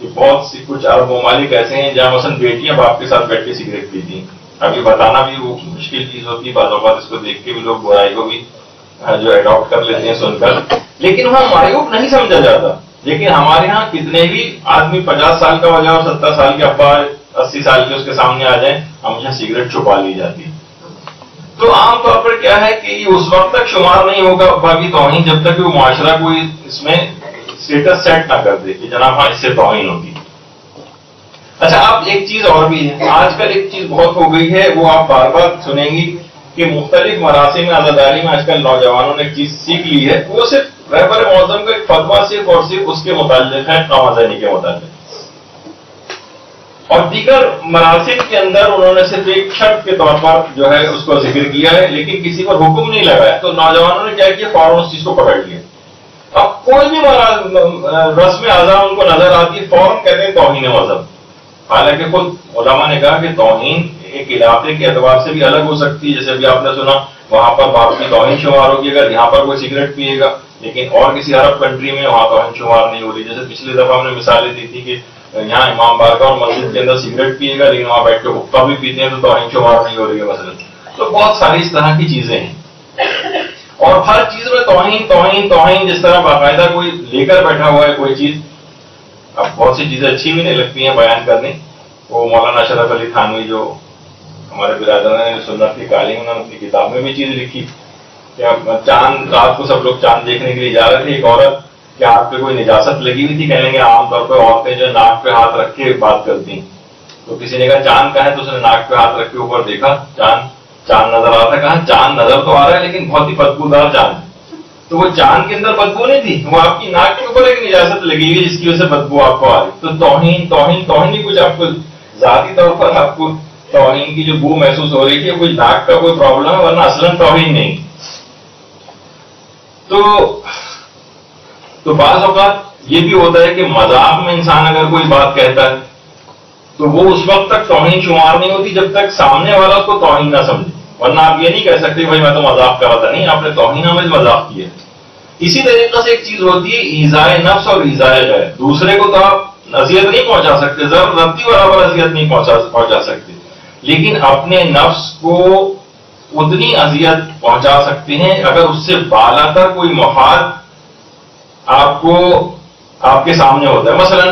کہ بہت سی کچھ عرب ممالک ایسے ہیں جہاں مثلا بیٹیاں باپ کے ساتھ بیٹھ کے سگریٹ پیتی ہیں. ابھی بتانا بھی وہ مشکل چیز ہوتی ہے، بعض اوقات اس کو دیکھ کے بھی لوگ برائی کو بھی جو اڈاپٹ کر لیتے ہیں سن کر، لیکن وہاں معیوب نہیں سمجھا جاتا. لیکن ہمارے ہاں کتنے بھی آدمی 50 سال کا ہو جائے اور 70 سال کے ابا 80 سال کے اس کے سامنے آ جائیں، ہمیشہ سگریٹ چھپا لی جاتی ہے. تو عام طور پر کیا ہے کہ یہ اس وقت تک شمار نہیں ہوگا ابا کی توہین جب تک کہ وہ معاشرہ کوئی اس میں اسٹیٹس سیٹ نہ کر دے کہ جناب ہاں اس سے توہین ہوتی. اچھا، اب ایک چیز اور بھی ہے، آج کل ایک چیز بہت ہو گئی ہے، وہ آپ بار بار سنیں گی کہ مختلف مراسم عزاداری میں آج کل نوجوانوں نے ایک چیز سیکھ لی ہے، وہ صرف رہبر معظم کا ایک فتویٰ صرف اور صرف اس کے متعلق ہے، قمازنی کے متعلق. اور دیگر مراسم کے اندر انہوں نے صرف ایک شرط کے طور پر جو ہے اس کو ذکر کیا ہے، لیکن کسی پر حکم نہیں لگایا. تو نوجوانوں نے کیا کیا، فوراً اس چیز کو پکڑ لیا. اب کوئی بھی رسم اعضاء ان کو نظر آتی ہے، فوراً کہتے ہیں توہین مذہب. حالانکہ خود علماء نے کہا کہ توہین ایک علاقے کے اعتبار سے بھی الگ ہو سکتی ہے. جیسے ابھی آپ نے سنا وہاں پر باپ کی توہین شمار ہوگی اگر یہاں پر کوئی سگریٹ پیے گا، لیکن اور کسی عرب کنٹری میں وہاں توہین شمار نہیں ہو رہی. جیسے پچھلی دفعہ ہم نے مثالیں دی تھی کہ یہاں امام بارگاہ اور مسجد کے اندر سگریٹ پیے گا لیکن وہاں بیٹھ کے حقہ بھی پیتے ہیں تو توہین شمار نہیں ہو رہی ہے مثلا. تو بہت ساری اس طرح کی چیزیں ہیں، اور ہر چیز میں توہین توہین توہین جس طرح باقاعدہ کوئی لے کر بیٹھا ہوا ہے کوئی چیز. اب بہت سی چیزیں اچھی بھی نہیں لگتی ہیں بیان کرنی. وہ مولانا اشرف علی تھانوی جو ہمارے برادران سنت کی قائلین، انہوں نے اپنی کتاب میں بھی چیز لکھی کہ چاند رات کو سب لوگ چاند دیکھنے کے لیے جا رہے تھے. ایک عورت کے ہاتھ پہ کوئی نجاست لگی ہوئی تھی، کہنے کہ عام طور پہ عورتیں جو ناک پہ ہاتھ رکھ کے بات کرتی ہیں. تو کسی نے کہا چاند کہاں ہے، تو اس نے ناک پہ ہاتھ رکھ کے اوپر دیکھا، چاند نظر آ رہا ہے. کہا چاند نظر تو آ رہا ہے لیکن بہت ہی بدبودار چاند ہے. تو وہ چاند کے اندر بدبو نہیں تھی، وہ آپ کی ناک کے اوپر ایک نجاست لگی ہوئی جس کی وجہ سے بدبو آپ کو آ رہی. تو توہین توہین توہین ہی کچھ آپ کو ذاتی طور پر آپ کو توہین کی جو بو محسوس ہو رہی ہے کوئی ناک کا کوئی پرابلم ہے، ورنہ اصلاً توہین نہیں. تو بعض اوقات یہ بھی ہوتا ہے کہ مذاق میں انسان اگر کوئی بات کہتا ہے تو وہ اس وقت تک توہین شمار نہیں ہوتی جب تک سامنے والا اس کو توہین نہ سمجھے. ورنہ آپ یہ نہیں کہہ سکتے بھائی میں تو مذاق کر رہا تھا، نہیں، آپ نے توہین میں مذاق کیا. اسی طریقے سے ایک چیز ہوتی ہے ایذائے نفس اور ایذائے غیر. دوسرے کو تو آپ اذیت نہیں پہنچا سکتے، ضرورتی برابر اذیت نہیں پہنچا سکتے، لیکن اپنے نفس کو اتنی اذیت پہنچا سکتے ہیں اگر اس سے بالا تر کوئی مفاد آپ کے سامنے ہوتا ہے. مثلا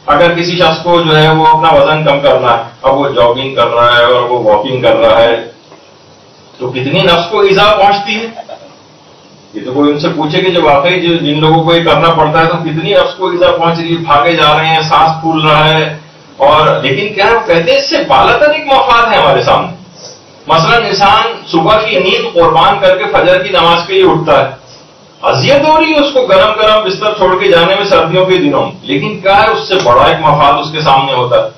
اگر کسی شخص کو جو ہے وہ اپنا وزن کم کرنا ہے، اب وہ جاگنگ کر رہا ہے اور وہ واکنگ کر رہا ہے، تو کتنی نفس کو ایذا پہنچتی ہے. یہ تو کوئی ان سے پوچھے کہ جو واقعی جن لوگوں کو یہ کرنا پڑتا ہے تو کتنی نفس کو ایذا پہنچ رہی ہے، بھاگے جا رہے ہیں، سانس پھول رہا ہے. اور لیکن کیا ہے، وہ کہتے ہیں اس سے بالا تر ایک مفاد ہے ہمارے سامنے. مثلا انسان صبح کی نیند قربان کر کے فجر کی نماز کے لیے اٹھتا ہے، اذیت ہو رہی ہے اس کو گرم گرم بستر چھوڑ کے جانے میں سردیوں کے دنوں، لیکن کیا ہے اس سے بڑا ایک مفاد اس کے سامنے ہوتا ہے.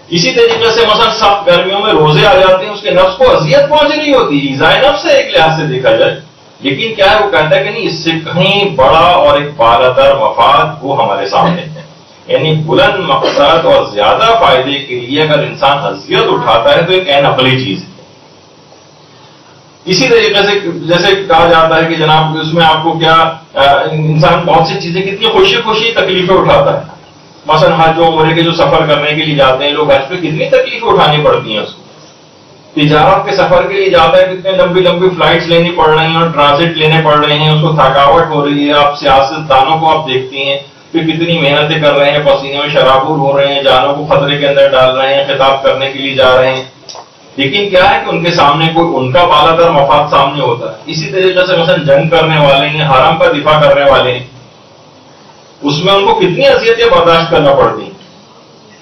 اسی طریقے سے مثلا سخت گرمیوں میں روزے آ جاتے ہیں، اس کے نفس کو اذیت پہنچ رہی ہوتی ہے، ایذائے نفس ہے ایک لحاظ سے دیکھا جائے، لیکن کیا ہے وہ کہتا ہے کہ نہیں، اس سے کہیں بڑا اور ایک بالا تر مفاد وہ ہمارے سامنے ہے. یعنی بلند مقصد اور زیادہ فائدے کے لیے اگر انسان اذیت اٹھاتا ہے تو ایک عین عقلی چیز ہے. اسی طریقے سے جیسے کہا جاتا ہے کہ جناب اس میں آپ کو کیا، انسان بہت سی چیزیں کتنی خوشی خوشی تکلیفیں اٹھاتا ہے. مثلا حج و عمرے کے جو سفر کرنے کے لیے جاتے ہیں لوگ، حج پہ کتنی تکلیف اٹھانی پڑتی ہیں اس کو. تجارت کے سفر کے لیے جاتا ہے، کتنے لمبی لمبی فلائٹس لینی پڑ رہی ہیں اور ٹرانزٹ لینے پڑ رہے ہیں، اس کو تھکاوٹ ہو رہی ہے. آپ سیاست دانوں کو آپ دیکھتی ہیں کہ کتنی محنتیں کر رہے ہیں، پسینے میں شرابور ہو رہے ہیں، جانوں کو خطرے کے اندر ڈال رہے ہیں، خطاب کرنے کے لیے جا رہے ہیں. لیکن کیا ہے کہ ان کے سامنے کوئی ان کا بالا تر مفاد سامنے ہوتا ہے. اسی طریقے سے مثلا جنگ کرنے والے ہیں، حرم کا دفاع کرنے والے ہیں، اس میں ان کو کتنی اذیتیں برداشت کرنا پڑتی ہیں.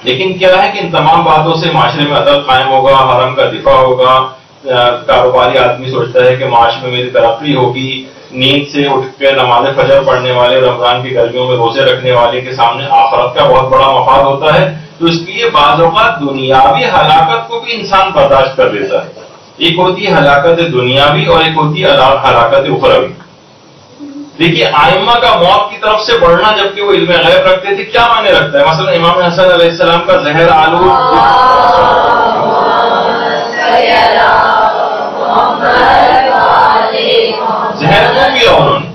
لیکن کیا ہے کہ ان تمام باتوں سے معاشرے میں عدل قائم ہوگا، حرم کا دفاع ہوگا. کاروباری آدمی سوچتا ہے کہ معاش میں میری ترقی ہوگی. نیند سے اٹھ کے نماز فجر پڑھنے والے، رمضان کی گرمیوں میں روزے رکھنے والے کے سامنے آخرت کا بہت بڑا مفاد ہوتا ہے. تو اس کے لیے بعض اوقات دنیاوی ہلاکت کو بھی انسان برداشت کر لیتا ہے. ایک ہوتی ہے ہلاکت دنیاوی اور ایک ہوتی ہے ہلاکت اخروی. دیکھیے ائمہ کا موت کی طرف سے بڑھنا، جبکہ وہ علم غیب رکھتے تھے، کیا معنی رکھتا ہے؟ مثلا امام حسن علیہ السلام کا زہر آلود زہر کیوں پیا انہوں نے؟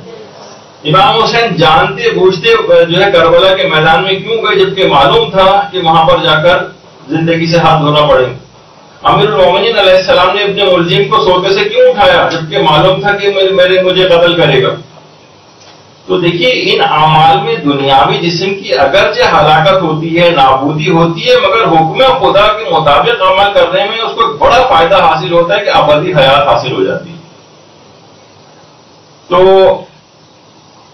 امام حسین جانتے بوجھتے جو ہے کربلا کے میدان میں کیوں گئے، جبکہ معلوم تھا کہ وہاں پر جا کر زندگی سے ہاتھ دھونا پڑے. امیر المومنین علیہ السلام نے اپنے ملزم کو سوتے سے کیوں اٹھایا، جبکہ معلوم تھا کہ مجھے قتل کرے گا. تو دیکھیے ان اعمال میں دنیاوی جسم کی اگرچہ ہلاکت ہوتی ہے، نابودی ہوتی ہے، مگر حکم خدا کے مطابق عمل کرنے میں اس کو ایک بڑا فائدہ حاصل ہوتا ہے کہ ابدی حیات حاصل ہو جاتی ہے. تو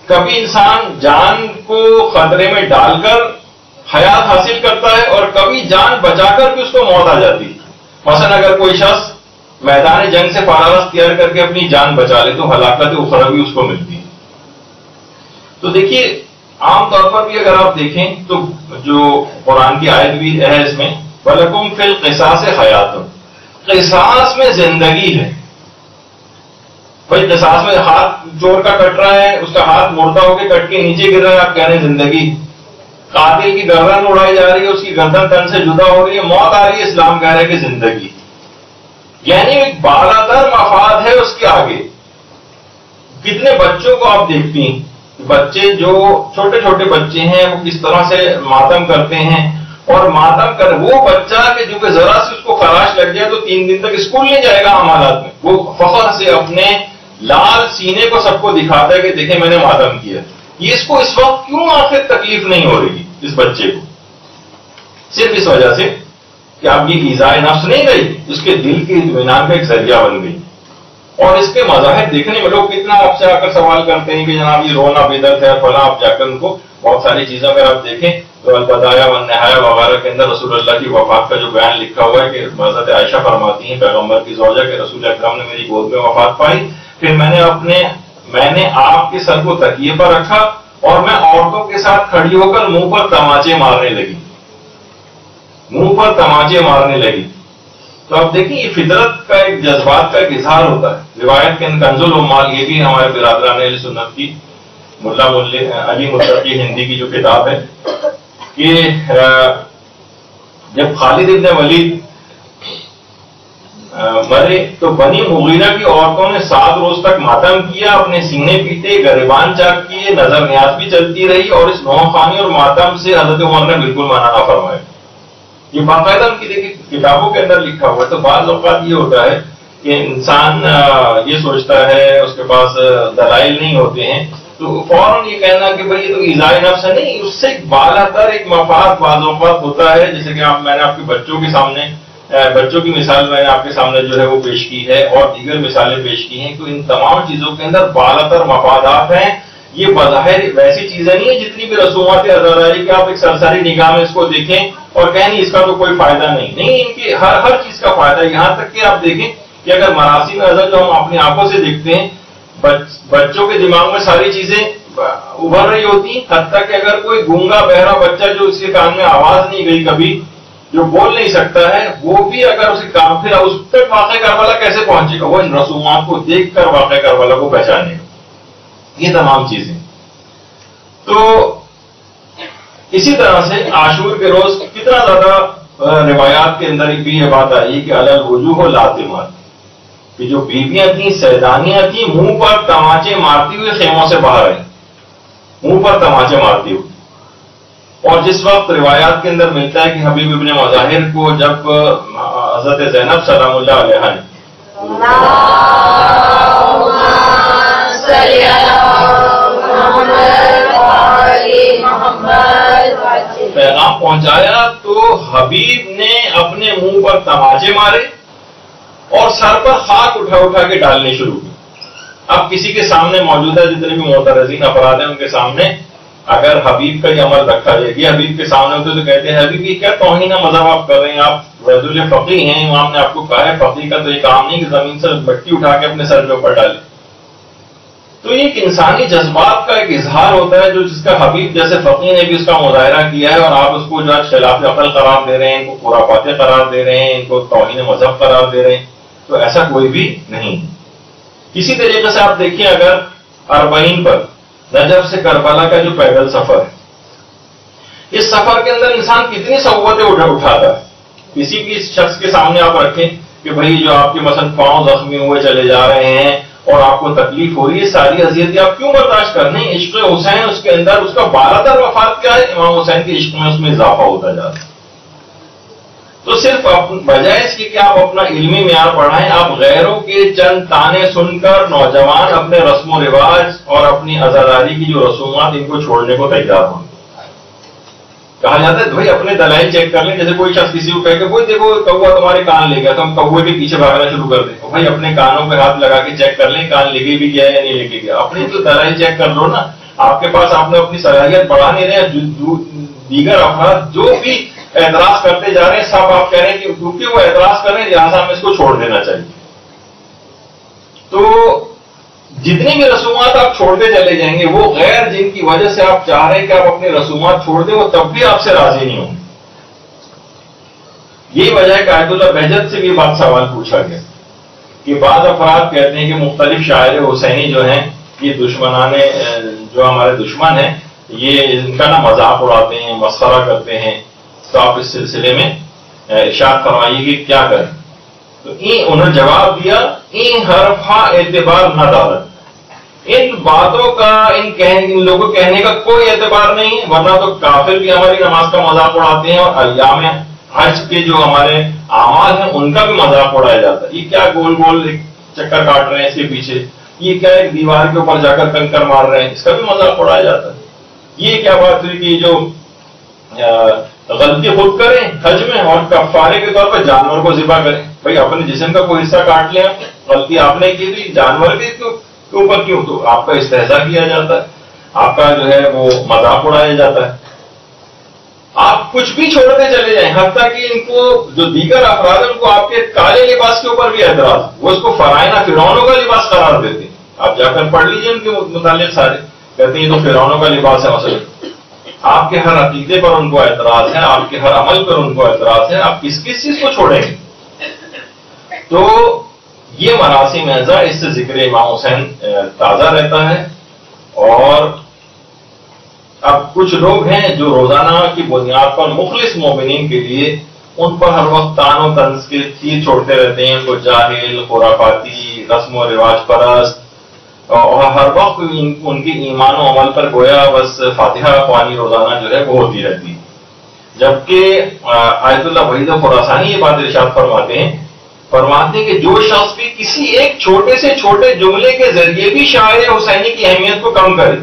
کبھی انسان جان کو خطرے میں ڈال کر حیات حاصل کرتا ہے اور کبھی جان بچا کر بھی اس کو موت آ جاتی ہے. مثلا اگر کوئی شخص میدان جنگ سے فرار اختیار کر کے اپنی جان بچا لے تو ہلاکت اخروی اس کو ملتی ہے. تو دیکھیے عام طور پر بھی اگر آپ دیکھیں تو جو قرآن کی آیت بھی ہے اس میں وَلَكُمْ فِي الْقِصَاصِ حَيَاتٌ، قصاص میں زندگی ہے. بھائی قصاص میں ہاتھ چور کا کٹ رہا ہے، اس کا ہاتھ مردہ ہو کے کٹ کے نیچے گر رہا ہے، آپ کہہ رہے ہیں زندگی. قاتل کی گردن اڑائی جا رہی ہے، اس کی گردن تن سے جدا ہو رہی ہے، موت آ رہی ہے، اسلام کہہ رہا ہے کہ زندگی. یعنی ایک بالا تر مفاد ہے اس کے آگے. کتنے بچوں کو آپ دیکھتی ہیں، بچے جو چھوٹے چھوٹے بچے ہیں وہ کس طرح سے ماتم کرتے ہیں، اور ماتم کر وہ بچہ کہ جو کہ ذرا سے اس کو خراش لگ جائے تو 3 دن تک اسکول نہیں جائے گا. عام حالات میں وہ فخر سے اپنے لال سینے کو سب کو دکھاتا ہے کہ دیکھیں میں نے ماتم کیا. یہ اس کو اس وقت کیوں آخر تکلیف نہیں ہو رہی اس بچے کو؟ صرف اس وجہ سے کہ اب یہ ایذائے نفس نہیں رہی، اس کے دل کے اطمینان کا ایک ذریعہ بن گئی. اور اس کے مظاہر دیکھنے میں لوگ کتنا آپ سے آ کر سوال کرتے ہیں کہ جناب یہ رونا بدعت ہے فلاں. آپ جا کر ان کو بہت ساری چیزوں اگر آپ دیکھیں تو البدایہ والنہایہ وغیرہ کے اندر رسول اللہ کی وفات کا جو بیان لکھا ہوا ہے کہ حضرت عائشہ فرماتی ہیں پیغمبر کی زوجہ کہ رسول اکرم نے میری گود میں وفات پائی، پھر میں نے آپ کے سر کو تکیے پر رکھا اور میں عورتوں کے ساتھ کھڑی ہو کر منہ پر تماچے مارنے لگی. تو اب دیکھیں یہ فطرت کا ایک جذبات کا ایک اظہار ہوتا ہے. روایت کے کنز العمال یہ بھی ہمارے برادران اہل سنت کی ملا علی متقی ہندی کی جو کتاب ہے کہ جب خالد ابن ولید مرے تو بنی مغیرہ کی عورتوں نے 7 روز تک ماتم کیا، اپنے سینے پیٹے، گریبان چاک کیے، نظر نیاز بھی چلتی رہی، اور اس نوخوانی اور ماتم سے حضرت عمر نے بالکل منع نہ فرمایا. یہ باقاعدہ ان کی دیکھیے کتابوں کے اندر لکھا ہوا ہے. تو بعض اوقات یہ ہوتا ہے کہ انسان یہ سوچتا ہے، اس کے پاس دلائل نہیں ہوتے ہیں، تو فوراً یہ کہنا کہ بھائی یہ تو ایذائے نفس ہے. نہیں، اس سے ایک بالا تر ایک مفاد بعض اوقات ہوتا ہے. جیسے کہ میں نے آپ کے بچوں کی مثال میں نے آپ کے سامنے جو ہے وہ پیش کی ہے اور دیگر مثالیں پیش کی ہیں. تو ان تمام چیزوں کے اندر بالا تر مفادات ہیں. یہ بظاہر ویسی چیزیں نہیں ہیں جتنی بھی رسومات ازاداری کہ آپ ایک سرسری نگاہ میں اس کو دیکھیں اور کہیں نہیں اس کا تو کوئی فائدہ نہیں. ان کی ہر چیز کا فائدہ ہے. یہاں تک کہ آپ دیکھیں کہ اگر مراسم ازل جو ہم اپنی آنکھوں سے دیکھتے ہیں، بچوں کے دماغ میں ساری چیزیں ابھر رہی ہوتی ہیں. حتیٰ کہ اگر کوئی گونگا بہرا بچہ جو اس کے کان میں آواز نہیں گئی کبھی، جو بول نہیں سکتا ہے، وہ بھی اگر اسے کام پھر اس تک واقع کربلا کیسے پہنچے گا؟ وہ ان رسومات کو دیکھ کر واقع کربلا کو پہچانے گا. یہ تمام چیزیں. تو اسی طرح سے عاشور کے روز کتنا زیادہ روایات کے اندر بھی یہ بات آئی کہ علی الوجوہ لاتمات، کہ جو بیویاں تھیں سیدانیاں تھیں منہ پر تماچے مارتی ہوئی خیموں سے باہر آئی، منہ پر تماچے مارتی ہوئی. اور جس وقت روایات کے اندر ملتا ہے کہ حبیب ابن مظاہر کو جب حضرت زینب سلام اللہ علیہ نے پیغام پہنچایا تو حبیب نے اپنے منہ پر تماچے مارے اور سر پر خاک اٹھا اٹھا کے ڈالنے شروع کی. اب کسی کے سامنے موجودہ جتنے بھی معترضین افراد ہیں ان کے سامنے اگر حبیب کا یہ عمل رکھا جائے گی, حبیب کے سامنے ہوتے تو کہتے ہیں حبیب یہ کیا توہین مذہب آپ کر رہے ہیں, آپ رجل فقیہ ہیں, امام نے آپ کو کہا ہے فقیہ کا تو یہ کام نہیں کہ زمین سے مٹی اٹھا کے اپنے سر کے اوپر ڈالے. تو یہ ایک انسانی جذبات کا ایک اظہار ہوتا ہے جو جس کا حبیب جیسے فقیہ نے بھی اس کا مظاہرہ کیا ہے, اور آپ اس کو جو خلاف عقل قرار دے رہے ہیں, ان کو خرافات قرار دے رہے ہیں, ان کو توہین مذہب قرار دے رہے ہیں. تو ایسا کوئی بھی نہیں. اسی طریقے سے آپ دیکھیے اگر اربعین پر نجف سے کربلا کا جو پیدل سفر ہے, اس سفر کے اندر انسان کتنی صعوبتیں اٹھاتا ہے. کسی بھی شخص کے سامنے آپ رکھیں کہ بھائی جو آپ کے مثلا پاؤں زخمی ہوئے چلے جا رہے ہیں اور آپ کو تکلیف ہو رہی ہے, ساری اذیتیں آپ کیوں برداشت کر رہے ہیں؟ عشق حسین اس کے اندر اس کا 12 در وفات کیا ہے, امام حسین کے عشق میں اس میں اضافہ ہوتا جا رہا ہے. تو صرف بجائے اس کی کہ آپ اپنا علمی معیار بڑھائیں, آپ غیروں کے چند تانے سن کر نوجوان اپنے رسم و رواج اور اپنی عزاداری کی جو رسومات ان کو چھوڑنے کو تیار ہوں. کہا جاتا ہے بھائی اپنے دلائل چیک کر لیں. جیسے کوئی شخص کسی کو کہے کہ کوئی دیکھو کوا تمہارے کان لے گیا تو ہم کوے کے پیچھے بھاگنا شروع کر دیں. بھائی اپنے کانوں پہ ہاتھ لگا کے چیک کر لیں کان لے کے بھی گیا یا نہیں لے کے گیا. اپنی تو دلائل چیک کر لو نا. آپ کے پاس آپ نے اپنی صلاحیت بڑھا نہیں رہے, دیگر افراد جو بھی اعتراض کرتے جا رہے ہیں سب آپ کہہ رہے ہیں کہ کیونکہ وہ اعتراض کر رہے ہیں لہٰذا ہمیں اس کو چھوڑ دینا چاہیے. تو جتنی بھی رسومات آپ چھوڑتے چلے جائیں گے وہ غیر جن کی وجہ سے آپ چاہ رہے ہیں کہ آپ اپنی رسومات چھوڑ دیں وہ تب بھی آپ سے راضی نہیں ہوں گے. یہی وجہ ہے کہ آیت اللہ بہجت سے بھی بات سوال پوچھا گیا کہ بعض افراد کہتے ہیں کہ مختلف شاعر حسینی جو ہیں یہ دشمنان جو ہمارے دشمن ہیں یہ ان کا نا مذاق اڑاتے ہیں, مسخرہ کرتے ہیں. تو آپ اس سلسلے میں ارشاد فرمائیے کہ کیا کریں. تو انہوں نے جواب دیا ان حرفا اعتبار نہ ڈالت, ان باتوں کا ان لوگوں کو کہنے کا کوئی اعتبار نہیں ہے, ورنہ تو کافر بھی ہماری نماز کا مذاق اڑاتے ہیں اور ایام حج کے جو ہمارے اعمال ہیں ان کا بھی مذاق اڑایا جاتا ہے. یہ کیا گول گول چکر کاٹ رہے ہیں اس کے پیچھے, یہ کیا ایک دیوار کے اوپر جا کر کنکر مار رہے ہیں, اس کا بھی مذاق اڑایا جاتا ہے. یہ کیا بات ہوئی کہ جو غلطی خود کریں حج میں اور کفارے کے طور پر جانور کو ذبح کریں. بھائی اپنے جسم کا کوئی حصہ کاٹ لیا, غلطی آپ نے کی تھی, جانور کے اوپر کیوں؟ تو آپ کا استہزاء کیا جاتا ہے, آپ کا جو ہے وہ مذاق اڑایا جاتا ہے. آپ کچھ بھی چھوڑتے چلے جائیں, حتیٰ کہ ان کو جو دیگر افراد ان کو آپ کے کالے لباس کے اوپر بھی اعتراض, وہ اس کو فرعونہ فرعونوں کا لباس قرار دیتے ہیں. آپ جا کر پڑھ لیجیے ان کے متعلق سارے, کہتے ہیں یہ تو فرعونوں کا لباس ہے. مثلا آپ کے ہر عقیدے پر ان کو اعتراض ہے, آپ کے ہر عمل پر ان کو اعتراض ہے, آپ کس کس چیز کو چھوڑیں گے؟ تو یہ مراسم اعزا, اس سے ذکر امام حسین تازہ رہتا ہے. اور اب کچھ لوگ ہیں جو روزانہ کی بنیاد پر مخلص مومنین کے لیے ان پر ہر وقت تان و طنز کے تیر چھوڑتے رہتے ہیں, ان کو جاہل, خرافاتی, رسم و رواج پرست, اور ہر وقت ان کی ایمان و عمل پر گویا بس فاتحہ خوانی روزانہ جو ہے وہ ہوتی رہتی ہے. جبکہ آیت اللہ وحید خراسانی یہ بات ارشاد فرماتے ہیں کہ جو شخص بھی کسی ایک چھوٹے سے چھوٹے جملے کے ذریعے بھی شاعر حسینی کی اہمیت کو کم کرے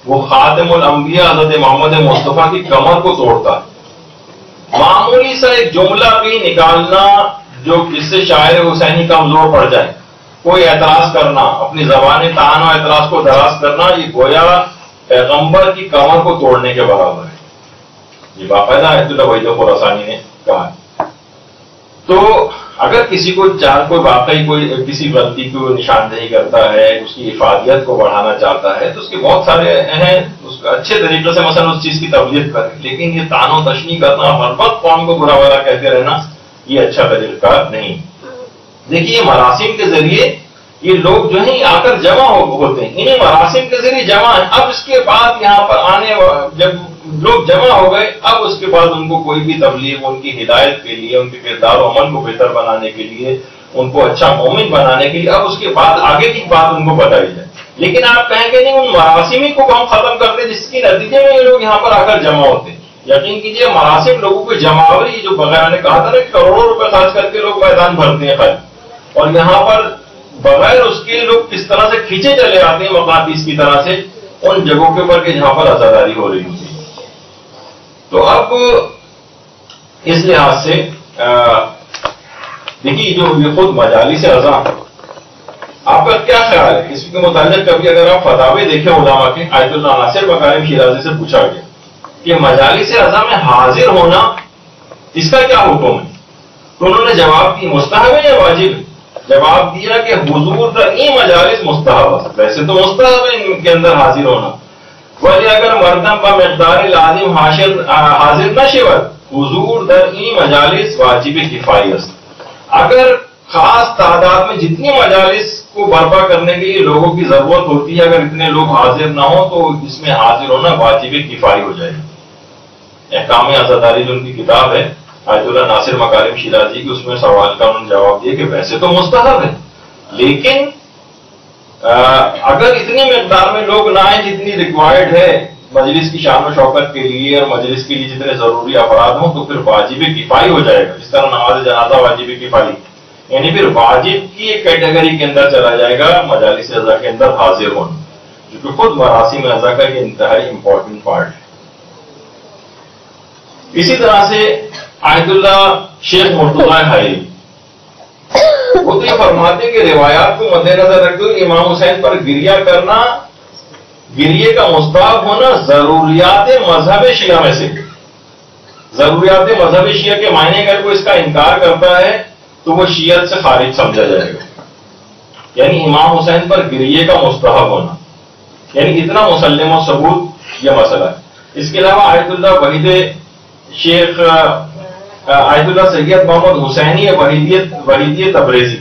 وہ خاتم الانبیاء حضرت محمد مصطفیٰ کی کمر کو توڑتا ہے. معمولی سا ایک جملہ بھی نکالنا جو کس سے شاعر حسینی کمزور پڑ جائے, کوئی اعتراض کرنا, اپنی زبان طعن و اعتراض کو دراز کرنا, یہ گویا پیغمبر کی کمر کو توڑنے کے برابر ہے. یہ باقاعدہ آیت اللہ وحید خراسانی نے کہا. تو اگر کسی کو کوئی واقعی کوئی کسی غلطی کو نشاندہی کرتا ہے, اس کی افادیت کو بڑھانا چاہتا ہے, تو اس کے بہت سارے ہیں, اس کا اچھے طریقے سے مثلا اس چیز کی تبلیغ کرے. لیکن یہ طعن و تشنیع کرنا, ہر وقت قوم کو برا بھلا کہتے رہنا, یہ اچھا طریقہ نہیں. دیکھیے مراسم کے ذریعے یہ لوگ جو ہیں آ کر جمع ہوتے ہیں, انہیں مراسم کے ذریعے جمع ہیں. اب اس کے بعد یہاں پر آنے جب لوگ جمع ہو گئے, اب اس کے بعد ان کو کوئی بھی تبلیغ ان کی ہدایت کے لیے, ان کے کردار و عمل کو بہتر بنانے کے لیے, ان کو اچھا مومن بنانے کے لیے اب اس کے بعد آگے کی بات ان کو بتائی جائے. لیکن آپ کہیں گے نہیں ان مراسمی کو ہم ختم کر دیں جس کے نتیجے میں یہ لوگ یہاں پر آ کر جمع ہوتے ہیں. یقین کیجیے مراسم لوگوں کو جماوری جو بغیر نے کہا تھا نا کروڑوں روپے خرچ کر کے لوگ میدان بھرتے ہیں خیر، اور یہاں پر بغیر اس کے لوگ کس طرح سے کھینچے چلے آتے ہیں مقناطیس کی طرح سے ان جگہوں کے اوپر کہ جہاں پر عزاداری ہو رہی ہوتی ہے. تو اب اس لحاظ سے دیکھیے جو یہ خود مجالس عزا، آپ کا کیا خیال ہے اس کے متعلق؟ کبھی اگر آپ فتاوے دیکھیں علماء کے، آیت اللہ ناصر مکارم شیرازی سے پوچھا گیا کہ مجالس عزا میں حاضر ہونا اس کا کیا حکم ہے، تو انہوں نے جواب دی مستحب ہے یا واجب ہے؟ جواب دیا کہ حضور در این مجالس مستحب ہے، ویسے تو مستحب ہے ان کے اندر حاضر ہونا، ولی اگر مردم با مقدار لازم حاضر نہ شود حضور در این مجالس واجب کفایی است. اگر خاص تعداد میں جتنی مجالس کو برپا کرنے کے لیے لوگوں کی ضرورت ہوتی ہے، اگر اتنے لوگ حاضر نہ ہوں تو اس میں حاضر ہونا واجب کفایی ہو جائے گا. احکام عزاداری جو ان کی کتاب ہے آیت اللہ ناصر مکارم شیرازی کی، اس میں سوال کا انہوں نے جواب دیا کہ ویسے تو مستحب ہے لیکن اگر اتنی مقدار میں لوگ نہ آئیں جتنی ریکوائرڈ ہے مجلس کی شان و شوکت کے لیے اور مجلس کے لیے جتنے ضروری افراد ہوں تو پھر واجب کفایی ہو جائے گا. جس طرح نماز جنازہ واجب کفایی، یعنی پھر واجب کی ایک کیٹیگری کے اندر چلا جائے گا مجالس عزا کے اندر حاضر ہونا، جو کہ خود مراسم عزا کا یہ انتہائی امپورٹنٹ پارٹ ہے. اسی طرح سے آیت اللہ شیخ مرتضی حائری وہ تو یہ فرماتے کہ روایات کو مد نظر رکھتے ہوئے امام حسین پر گریہ کرنا، گریے کا مستحب ہونا ضروریات مذہب شیعہ میں سے. ضروریات مذہب شیعہ کے معنی اگر کوئی اس کا انکار کرتا ہے تو وہ شیعت سے خارج سمجھا جائے گا. یعنی امام حسین پر گریے کا مستحب ہونا، یعنی اتنا مسلم و ثبوت یہ مسئلہ ہے. اس کے علاوہ آیت اللہ وحید شیخ آیت اللہ سید محمد حسینی وحیدی تبریزی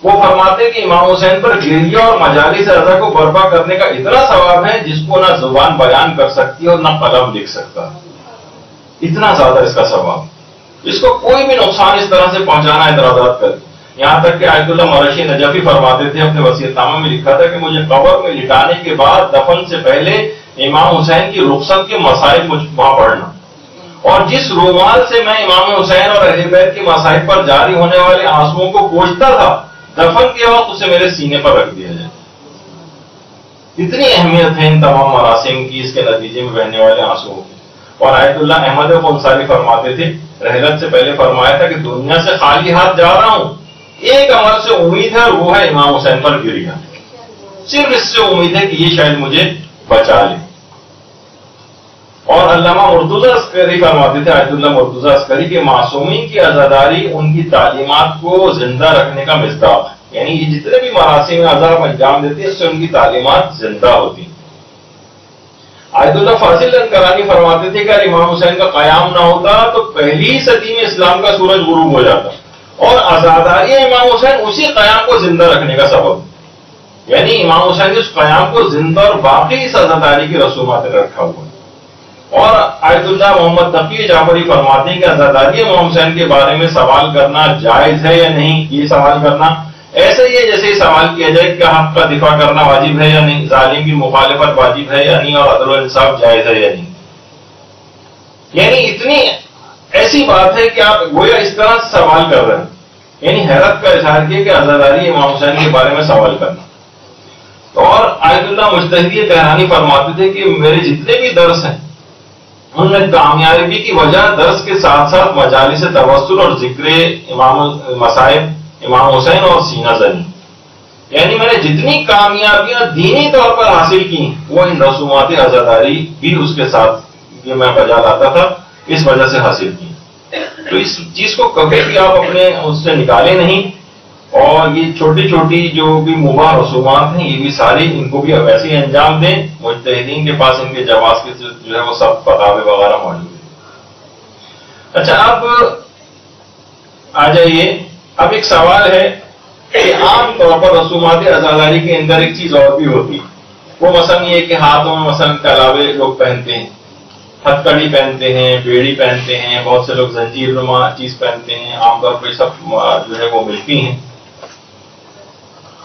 وہ فرماتے کہ امام حسین پر گریہ اور مجالس عزا کو برپا کرنے کا اتنا ثواب ہے جس کو نہ زبان بیان کر سکتی اور نہ قلم لکھ سکتا. اتنا زیادہ اس کا ثواب، اس کو کوئی بھی نقصان اس طرح سے پہنچانا اعتراضات کر. یہاں تک کہ آیت اللہ مرشی نجفی فرماتے تھے اپنے وصیت نامہ میں لکھا تھا کہ مجھے قبر میں لٹانے کے بعد دفن سے پہلے امام حسین کی رخصت کے مسائل مجھ وہاں پڑھنا، اور جس رومال سے میں امام حسین اور اہل بیت کے مصائب پر جاری ہونے والے آنسوؤں کو پوچھتا تھا دفن کے وقت اسے میرے سینے پر رکھ دیا جائے. اتنی اہمیت ہے ان تمام مراسم کی، اس کے نتیجے میں بہنے والے آنسوؤں کی. اور آیت اللہ احمد انصاری فرماتے تھے رحلت سے پہلے فرمایا تھا کہ دنیا سے خالی ہاتھ جا رہا ہوں، ایک عمل سے امید ہے اور وہ ہے امام حسین پر گریہ. صرف اس سے امید ہے کہ یہ شاید مجھے بچا لے. اور علامہ مرتضی عسکری فرماتے تھے آیت اللہ مرتضی عسکری کہ معصومین کی عزاداری ان کی تعلیمات کو زندہ رکھنے کا مصداق ہے. یعنی یہ جتنے بھی مراسم عزا انجام دیتے ہیں اس سے ان کی تعلیمات زندہ ہوتی ہیں. آیت اللہ فاضل لنکرانی فرماتے تھے کہ اگر امام حسین کا قیام نہ ہوتا تو پہلی صدی میں اسلام کا سورج غروب ہو جاتا، اور عزاداری امام حسین اسی قیام کو زندہ رکھنے کا سبب. یعنی امام حسین نے اس قیام کو زندہ اور باقی اس عزاداری کی رسومات میں رکھا ہوا ہے. اور آیت اللہ محمد تقی جعفری فرماتے ہیں کہ عزاداری امام حسین کے بارے میں سوال کرنا جائز ہے یا نہیں. یہ سوال کرنا ایسے ہی ہے جیسے یہ سوال کیا جائے کہ حق کا دفاع کرنا واجب ہے یا نہیں، ظالم کی مخالفت واجب ہے یا نہیں، اور عدل و انصاف جائز ہے یا نہیں. یعنی اتنی ایسی بات ہے کہ آپ گویا اس طرح سوال کر رہے ہیں. یعنی حیرت کا اظہار کیا کہ عزاداری امام حسین کے بارے میں سوال کرنا. اور آیت اللہ مجتہدی تہرانی فرماتے تھے کہ میرے جتنے بھی درس ہیں ان میں کامیابی کی وجہ درس کے ساتھ ساتھ مجالس توسل اور ذکر امام مصائب امام حسین اور سینہ زنی. یعنی میں نے جتنی کامیابیاں دینی طور پر حاصل کی وہ ان رسومات عزاداری بھی اس کے ساتھ یہ میں بجا لاتا تھا، اس وجہ سے حاصل کی. تو اس چیز کو کبھی بھی آپ اپنے اس سے نکالے نہیں. اور یہ چھوٹی چھوٹی جو بھی مباح رسومات ہیں یہ بھی ساری ان کو بھی ویسے ہی انجام دیں. مجتہدین کے پاس ان کے جواز کے جو ہے وہ سب فتاوے وغیرہ موجود ہیں. اچھا اب آ جائیے، اب ایک سوال ہے کہ عام طور پر رسومات عزاداری کے اندر ایک چیز اور بھی ہوتی ہے. وہ مثلا یہ کہ ہاتھوں میں مثلا کلاوے لوگ پہنتے ہیں، ہتھ کڑی پہنتے ہیں، بیڑی پہنتے ہیں، بہت سے لوگ زنجیر نما چیز پہنتے ہیں. عام طور پہ سب جو ہے وہ ملتی ہیں.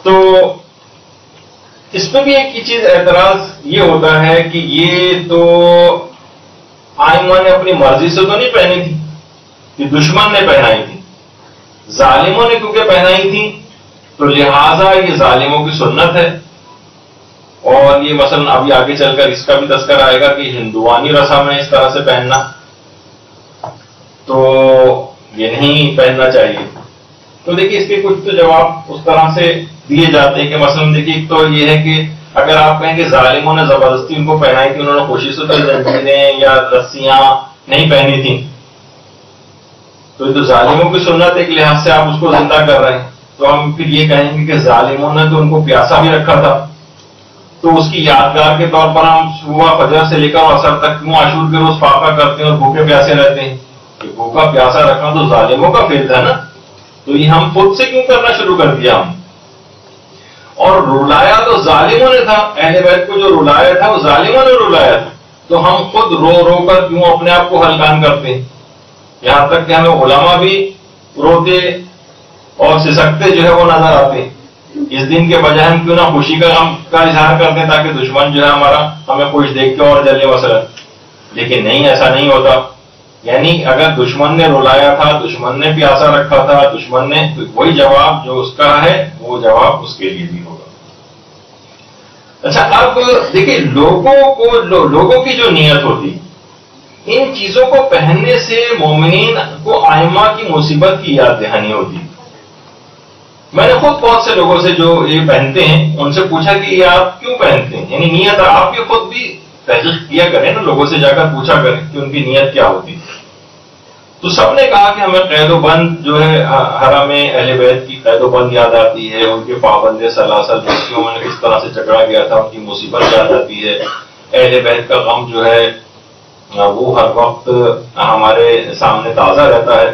تو اس پہ بھی ایک چیز اعتراض یہ ہوتا ہے کہ یہ تو آئمہ نے اپنی مرضی سے تو نہیں پہنی تھی، کہ دشمن نے پہنائی تھی، ظالموں نے کیونکہ پہنائی تھی تو لہذا یہ ظالموں کی سنت ہے. اور یہ مثلا ابھی آگے چل کر اس کا بھی تذکر آئے گا کہ ہندوانی رسم ہے اس طرح سے پہننا، تو یہ نہیں پہننا چاہیے. تو دیکھیے اس کے کچھ تو جواب اس طرح سے دیے جاتے ہیں کہ مثلا دیکھیے ایک تو یہ ہے کہ اگر آپ کہیں کہ ظالموں نے زبردستی ان کو پہنائی تھی، انہوں نے کوشش سے زنجیریں یا رسیاں نہیں پہنی تھیں، تو یہ تو ظالموں کی سنت ایک لحاظ سے آپ اس کو زندہ کر رہے ہیں. تو ہم پھر یہ کہیں گے کہ ظالموں نے تو ان کو پیاسا بھی رکھا تھا، تو اس کی یادگار کے طور پر ہم صبح فجر سے لے کر عصر تک کیوں عاشور کے روز فاقہ کرتے ہیں اور بھوکے پیاسے رہتے ہیں؟ کہ بھوکا پیاسا رکھنا تو ظالموں کا فعل تھا نا، تو یہ ہم خود سے کیوں کرنا شروع کر دیا ہم؟ اور رلایا تو ظالموں نے تھا، اہل بیت کو جو رلایا تھا وہ ظالموں نے رلایا تھا، تو ہم خود رو رو کر کیوں اپنے آپ کو ہلکان کرتے ہیں؟ یہاں تک کہ ہمیں علماء بھی روتے اور سسکتے جو ہے وہ نظر آتے ہیں. اس دن کے بجائے ہم کیوں نہ خوشی کا غم کا اظہار کرتے ہیں تاکہ دشمن جو ہے ہمارا ہمیں خوش دیکھ کے اور جلے مثلا. لیکن نہیں، ایسا نہیں ہوتا. یعنی اگر دشمن نے رلایا تھا، دشمن نے پیاسا رکھا تھا، دشمن نے، وہی جواب جو اس کا ہے وہ جواب اس کے لیے بھی ہوگا. اچھا اب دیکھیے لوگوں کی جو نیت ہوتی، ان چیزوں کو پہننے سے مومنین کو آئمہ کی مصیبت کی یاد دہانی ہوتی. میں نے خود بہت سے لوگوں سے جو یہ پہنتے ہیں ان سے پوچھا کہ یہ آپ کیوں پہنتے ہیں، یعنی نیت آپ یہ خود بھی تحقیق کیا کریں نا، لوگوں سے جا کر پوچھا کریں کہ ان کی نیت کیا ہوتی. تو سب نے کہا کہ ہمیں قید و بند جو ہے حرم اہل بیت کی قید و بند یاد آتی ہے، ان کے پابند سلاسل بستیوں میں کس طرح سے چکرا گیا تھا، ان کی مصیبت یاد آتی ہے. اہل بیت کا غم جو ہے وہ ہر وقت ہمارے سامنے تازہ رہتا ہے.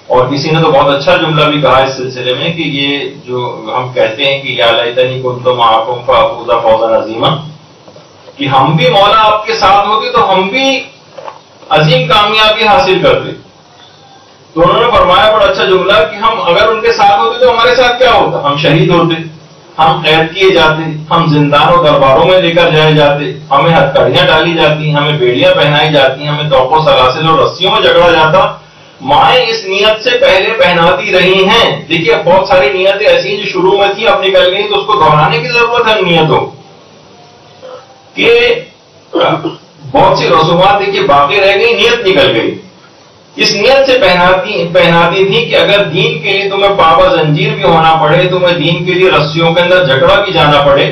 اور کسی نے تو بہت اچھا جملہ بھی کہا اس سلسلے میں کہ یہ جو ہم کہتے ہیں کہ یا لیتنی کنت معکم فافوز فوزا عظیما، کہ ہم بھی مولا آپ کے ساتھ ہوتے تو ہم بھی عظیم کامیابی حاصل کرتے. تو انہوں نے فرمایا بڑا اچھا جملہ کہ ہم اگر ان کے ساتھ ہوتے تو ہمارے ساتھ کیا ہوتا؟ ہم شہید ہوتے، ہم قید کیے جاتے، ہم زندان و درباروں میں لے کر جائے جاتے، ہمیں ہتھکڑیاں ڈالی جاتی، ہمیں بیڑیاں پہنائی جاتی، ہمیں توق و سلاسل اور رسیوں میں جگڑا جاتا. مائیں اس نیت سے پہلے پہناتی رہی ہیں. دیکھیے بہت ساری نیتیں ایسی ہیں جو شروع میں تھی اب نکل گئی، تو اس کو دہرانے کی ضرورت ہے نیتوں کہ بہت سی رسومات دیکھیے باقی رہ گئی، نیت نکل گئی. اس نیت سے پہناتی تھی کہ اگر دین کے لیے تمہیں پابا زنجیر بھی ہونا پڑے، تمہیں دین کے لیے رسیوں کے اندر جھگڑا بھی جانا پڑے،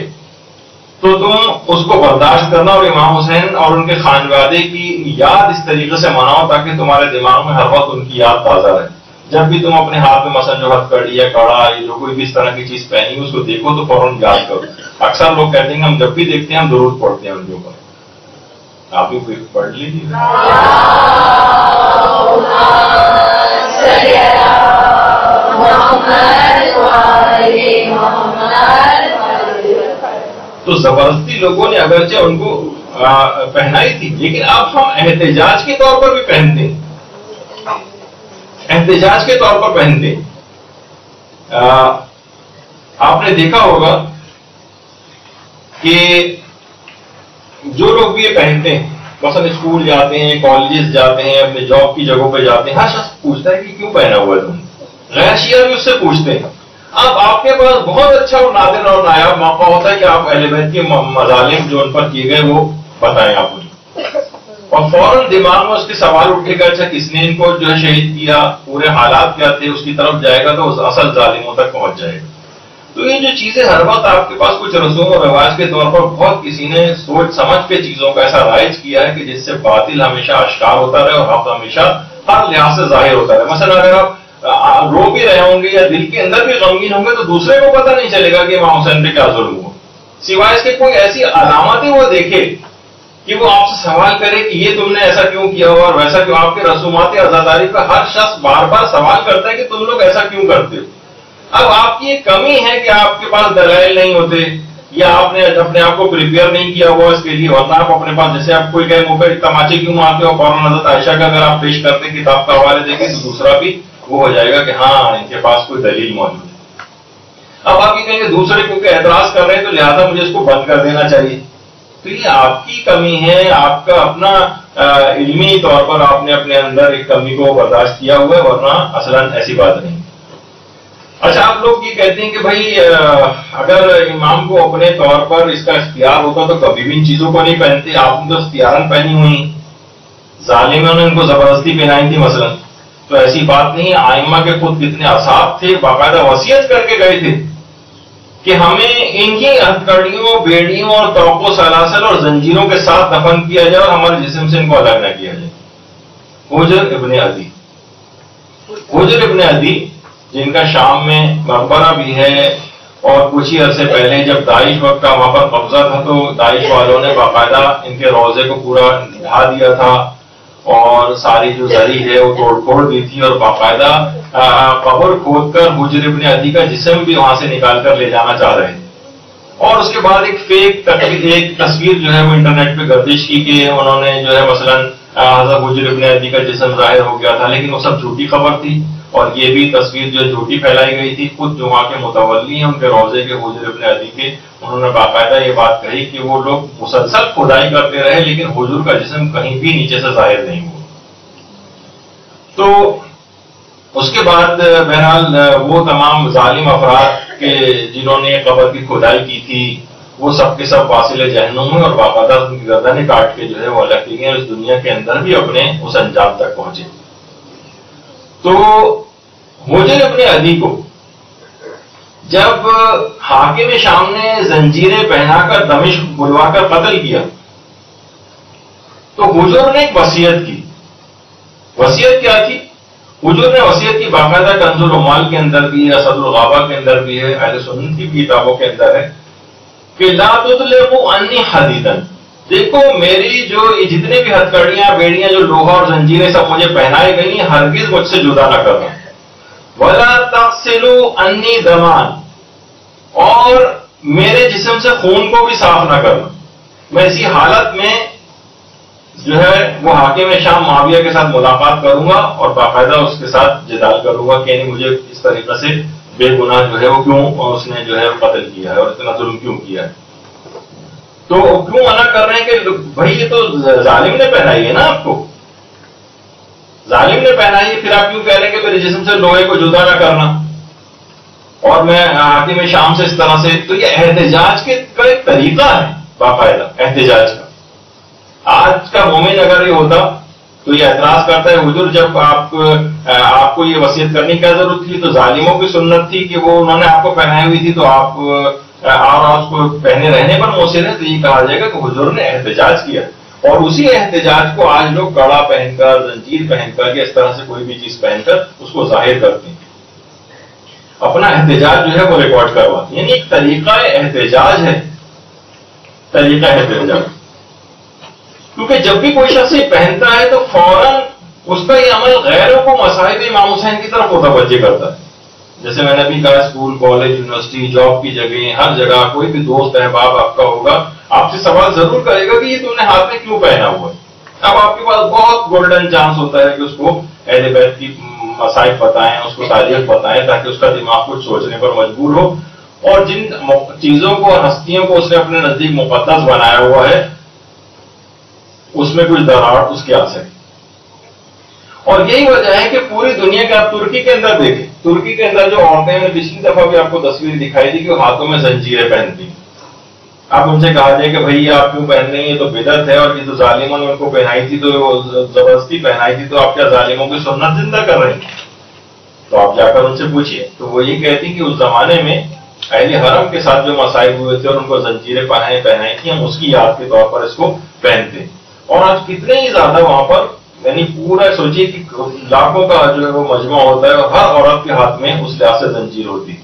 تو تم اس کو برداشت کرنا اور امام حسین اور ان کے خانوادے کی یاد اس طریقے سے مناؤ تاکہ تمہارے دماغ میں ہر وقت ان کی یاد تازہ رہے. جب بھی تم اپنے ہاتھ میں مثلا جو ہتھ کڑی یا کڑا یا جو کوئی بھی اس طرح کی چیز پہنی اس کو دیکھو تو فوراً یاد کرو. اکثر لوگ کہتے ہیں کہ ہم جب بھی دیکھتے ہیں ہم درود پڑھتے ہیں ان کے اوپر. آپ بھی کوئی پڑھ لیجیے. تو زبردستی لوگوں نے اگرچہ ان کو پہنائی تھی، لیکن اب ہم احتجاج کے طور پر بھی پہنتے ہیں، احتجاج کے طور پر پہنتے ہیں. آپ نے دیکھا ہوگا کہ جو لوگ بھی یہ پہنتے ہیں، مثلا اسکول جاتے ہیں، کالجز جاتے ہیں، اپنے جاب کی جگہوں پہ جاتے ہیں، ہر شخص پوچھتا ہے کہ کیوں پہنا ہوا ہے تم. غیر شیعہ بھی اس سے پوچھتے ہیں. اب آپ کے پاس بہت اچھا اور نادر اور نایاب موقع ہوتا ہے کہ آپ اہل بیت کے مظالم جو ان پر کیے گئے وہ بتائیں آپ کو، اور فوراً دماغ میں اس کے سوال اٹھے گا اچھا کس نے ان کو جو ہے شہید کیا، پورے حالات کیا تھے، اس کی طرف جائے گا تو اس اصل ظالموں تک پہنچ جائے گا. تو یہ جو چیزیں ہر وقت آپ کے پاس کچھ رسوم و رواج کے طور پر بہت کسی نے سوچ سمجھ کے چیزوں کا ایسا رائج کیا ہے کہ جس سے باطل ہمیشہ اشکار ہوتا رہے اور حق ہمیشہ ہر لحاظ سے ظاہر ہوتا رہے. مثلا اگر آپ رو بھی رہے ہوں گے یا دل کے اندر بھی غمگین ہوں گے تو دوسرے کو پتہ نہیں چلے گا کہ امام حسین پہ کیا ظلم ہوا، سوائے اس کے کوئی ایسی علامتیں وہ دیکھے کہ وہ آپ سے سوال کرے کہ یہ تم نے ایسا کیوں کیا ہوا اور ویسا کیوں. آپ کے رسومات عزاداری کا ہر شخص بار بار سوال کرتا ہے کہ تم لوگ ایسا کیوں کرتے ہو. اب آپ کی ایک کمی ہے کہ آپ کے پاس دلائل نہیں ہوتے یا آپ نے اپنے آپ کو پریپیئر نہیں کیا ہوا اس کے لیے، ورنہ آپ اپنے پاس جیسے آپ کوئی کہے منہ پہ تماچے کیوں مارتے ہو، فوراً حضرت عائشہ کا اگر آپ پیش کرتے کتاب کا حوالے دیکھیں تو دوسرا بھی وہ ہو جائے گا کہ ہاں ان کے پاس کوئی دلیل موجود ہے. اب آپ یہ کہیں کہ دوسرے کیونکہ اعتراض کر رہے ہیں تو لہٰذا مجھے اس کو بند کر دینا چاہیے. تو یہ آپ کی کمی ہے, آپ کا اپنا علمی طور پر آپ نے اپنے اندر ایک کمی کو برداشت کیا ہوا ہے, ورنہ اصلاً ایسی بات نہیں. اچھا, آپ لوگ یہ کہتے ہیں کہ بھائی اگر امام کو اپنے طور پر اس کا اختیار ہوتا تو کبھی بھی ان چیزوں کو نہیں پہنتے. آپ نے تو اختیاراً پہنی ہوئی, ظالموں نے ان کو زبردستی پہنائی تھی مثلاً. تو ایسی بات نہیں ہے. آئمہ کے خود کتنے اصحاب تھے, باقاعدہ وصیت کر کے گئے تھے کہ ہمیں انہی ہتھکڑیوں, بیڑیوں اور توق و سلاسل اور زنجیروں کے ساتھ دفن کیا جائے اور ہمارے جسم سے ان کو الگ نہ کیا جائے. حجر ابن عدی, حجر ابن عدی جن کا شام میں مقبرہ بھی ہے, اور کچھ ہی عرصے پہلے جب داعش وقت کا وہاں پر قبضہ تھا تو داعش والوں نے باقاعدہ ان کے روضے کو پورا ڈھا دیا تھا اور ساری جو زری ہے وہ توڑ پھوڑ دی تھی, اور باقاعدہ قبر کھود کر حجر ابن عدی کا جسم بھی وہاں سے نکال کر لے جانا چاہ رہے تھے. اور اس کے بعد ایک فیک ایک تصویر جو ہے وہ انٹرنیٹ پہ گردش کی کہ انہوں نے جو ہے مثلاً حضرت حجر ابن عدی کا جسم ظاہر ہو گیا تھا, لیکن وہ سب جھوٹی خبر تھی. اور یہ بھی تصویر جو جھوٹی پھیلائی گئی تھی. خود جو وہاں کے متولی ہیں ان کے روضے کے حجر ابن عدی کے, انہوں نے باقاعدہ یہ بات کہی کہ وہ لوگ مسلسل کھدائی کرتے رہے لیکن حضور کا جسم کہیں بھی نیچے سے ظاہر نہیں ہوا. تو اس کے بعد بہرحال وہ تمام ظالم افراد کے جنہوں نے قبر کی کھدائی کی تھی وہ سب کے سب واصل جہنم ہوئے, اور باقاعدہ ان کی گردنیں کاٹ کے جو ہے وہ الگ کی گئی, اور اس دنیا کے اندر بھی اپنے اس انجام تک پہنچے. تو حجر ابن عدی کو جب حاکم شام نے زنجیریں پہنا کر دمشق بلوا کر قتل کیا تو حضور نے ایک وصیت کی. وصیت کیا تھی؟ حضور نے وصیت کی, باقاعدہ کنز العمال کے اندر بھی ہے, اسد الغابہ کے اندر بھی ہے, اہل سنت کی کتابوں کے اندر ہے کہ لا تطلبوا انی حدیدا, دیکھو میری جو جتنے بھی ہتھکڑیاں, بیڑیاں, جو لوہا اور زنجیریں سب مجھے پہنائے گئی ہیں, ہرگز مجھ سے جدا نہ کرنا. ولا تغسلوا انی دمان, اور میرے جسم سے خون کو بھی صاف نہ کرنا. میں اسی حالت میں جو ہے وہ حاکم شام معاویہ کے ساتھ ملاقات کروں گا اور باقاعدہ اس کے ساتھ جدال کروں گا کہ یعنی مجھے اس طریقے سے بے گناہ جو ہے وہ کیوں اس نے جو ہے قتل کیا ہے اور اتنا ظلم کیوں کیا ہے. تو کیوں منع کر رہے ہیں کہ بھائی یہ تو ظالم نے پہنائی ہے نا, آپ کو ظالم نے پہنائی ہے, پھر آپ کیوں کہہ رہے ہیں کہ میرے جسم سے لوہے کو جدا نہ کرنا اور میں حاکم شام سے اس طرح سے. تو یہ احتجاج کا ایک طریقہ ہے باقاعدہ احتجاج کا. آج کا مومن اگر یہ ہوتا تو یہ اعتراض کرتا ہے حضور جب آپ کو یہ وصیت کرنے کی کیا ضرورت تھی, تو ظالموں کی سنت تھی کہ وہ انہوں نے آپ کو پہنائی ہوئی تھی تو آپ اور اس کو پہنے رہنے پر مصر ہے. تو یہ کہا جائے گا کہ حضور نے احتجاج کیا, اور اسی احتجاج کو آج لوگ کڑا پہن کر, زنجیر پہن کر یا اس طرح سے کوئی بھی چیز پہن کر اس کو ظاہر کرتے ہیں, اپنا احتجاج جو ہے وہ ریکارڈ کرواتے ہیں. یعنی ایک طریقہ احتجاج ہے, طریقہ احتجاج. کیونکہ جب بھی کوئی شخص یہ پہنتا ہے تو فوراً اس کا یہ عمل غیروں کو مصائب امام حسین کی طرف متوجہ کرتا ہے. جیسے میں نے بھی کہا, اسکول, کالج, یونیورسٹی, جاب کی جگہ, ہر جگہ کوئی بھی دوست احباب آپ کا ہوگا, آپ سے سوال ضرور کرے گا کہ یہ تم نے ہاتھ میں کیوں پہنا ہوا ہے. اب آپ کے پاس بہت گولڈن چانس ہوتا ہے کہ اس کو اہل بیت کی مصائب بتائیں, اس کو تاریخ بتائیں, تاکہ اس کا دماغ کچھ سوچنے پر مجبور ہو, اور جن چیزوں کو اور ہستیوں کو اس نے اپنے نزدیک مقدس بنایا ہوا ہے اس میں کچھ دراڑ اس کے آ سکے. اور یہی وجہ ہے کہ پوری دنیا کے آپ ترکی کے اندر دیکھیں, ترکی کے اندر جو عورتیں نے پچھلی دفعہ بھی آپ کو تصویر دکھائی تھی کہ وہ ہاتھوں میں زنجیریں پہنتی. آپ ان سے کہا جائے کہ بھائی آپ کیوں پہن رہے ہیں, یہ تو بدعت ہے, اور یہ تو ظالموں نے ان کو پہنائی تھی تو زبردستی پہنائی تھی, تو آپ کیا ظالموں کی سنت زندہ کر رہے ہیں؟ تو آپ جا کر ان سے پوچھیے. تو وہ یہ کہتی کہ اس زمانے میں اہل حرم کے ساتھ جو مصائب ہوئے تھے اور ان کو زنجیریں پہنائی تھی, ہم اس کی یاد کے طور پر اس کو پہنتے. اور آج کتنے ہی زیادہ وہاں پر, یعنی پورا سوچیے کہ لاکھوں کا جو ہے وہ مجمع ہوتا ہے, اور ہر عورت کے ہاتھ میں اس لحاظ سے زنجیر ہوتی.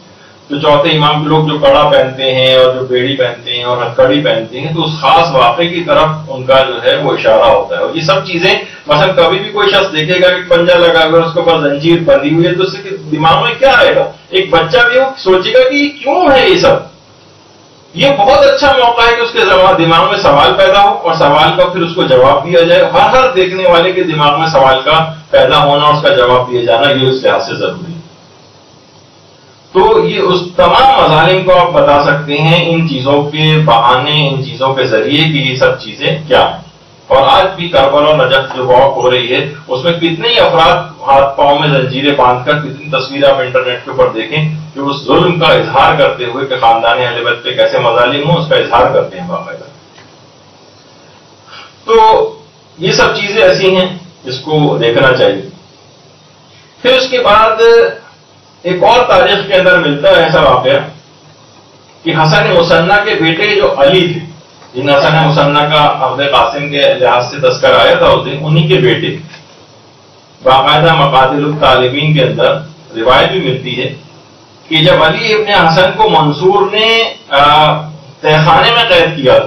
تو چوتھے امام کے لوگ جو کڑا پہنتے ہیں اور جو بیڑی پہنتے ہیں اور ہتھکڑی پہنتے ہیں, تو اس خاص واقعے کی طرف ان کا جو ہے وہ اشارہ ہوتا ہے. اور یہ سب چیزیں مثلا کبھی بھی کوئی شخص دیکھے گا کہ پنجہ لگا ہوا ہے, اس کے اوپر زنجیر بندھی ہوئی ہے, تو اس کے دماغ میں کیا آئے گا؟ ایک بچہ بھی وہ سوچے گا کہ یہ کیوں ہے یہ سب. یہ بہت اچھا موقع ہے کہ اس کے دماغ میں سوال پیدا ہو, اور سوال کا پھر اس کو جواب دیا جائے. ہر دیکھنے والے کے دماغ میں سوال کا پیدا ہونا اور اس کا جواب دیا جانا یہ اس لحاظ سے ضروری ہے. تو یہ اس تمام مظالم کو آپ بتا سکتے ہیں ان چیزوں کے بہانے، ان چیزوں کے ذریعے کہ یہ سب چیزیں کیا ہیں. اور آج بھی کربلا اور نجف جو واک ہو رہی ہے اس میں کتنے ہی افراد ہاتھ پاؤں میں زنجیریں باندھ کر، کتنی تصویریں آپ انٹرنیٹ کے اوپر دیکھیں کہ اس ظلم کا اظہار کرتے ہوئے کہ خاندان اہل بیت پہ کیسے مظالم ہوں اس کا اظہار کرتے ہیں باقاعدہ. تو یہ سب چیزیں ایسی ہیں جس کو دیکھنا چاہیے. پھر اس کے بعد ایک اور تاریخ کے اندر ملتا ہے ایسا واقعہ کہ حسن مصنع کے بیٹے جو علی تھے، جن حسن مصنع کا عبد قاسم کے لحاظ سے تذکر آیا تھا اس دن، انہی کے بیٹے باقاعدہ مقاتل الطالبین کے اندر روایت بھی ملتی ہے کہ جب علی ابن حسن کو منصور نے تہخانے میں قید کیا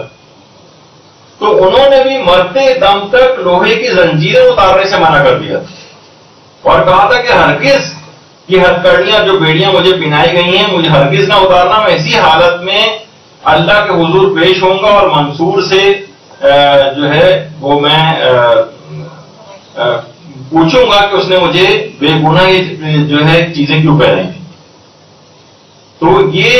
تو انہوں نے بھی مرتے دم تک لوہے کی زنجیریں اتارنے سے منع کر دیا اور کہا تھا کہ ہرگز یہ ہتھکڑیاں جو بیڑیاں مجھے پہنائی گئی ہیں مجھے ہرگز نہ اتارنا، میں اسی حالت میں اللہ کے حضور پیش ہوں گا اور منصور سے جو ہے وہ میں پوچھوں گا کہ اس نے مجھے بے گناہ جو ہے چیزیں کیوں پہنائی تھی. تو یہ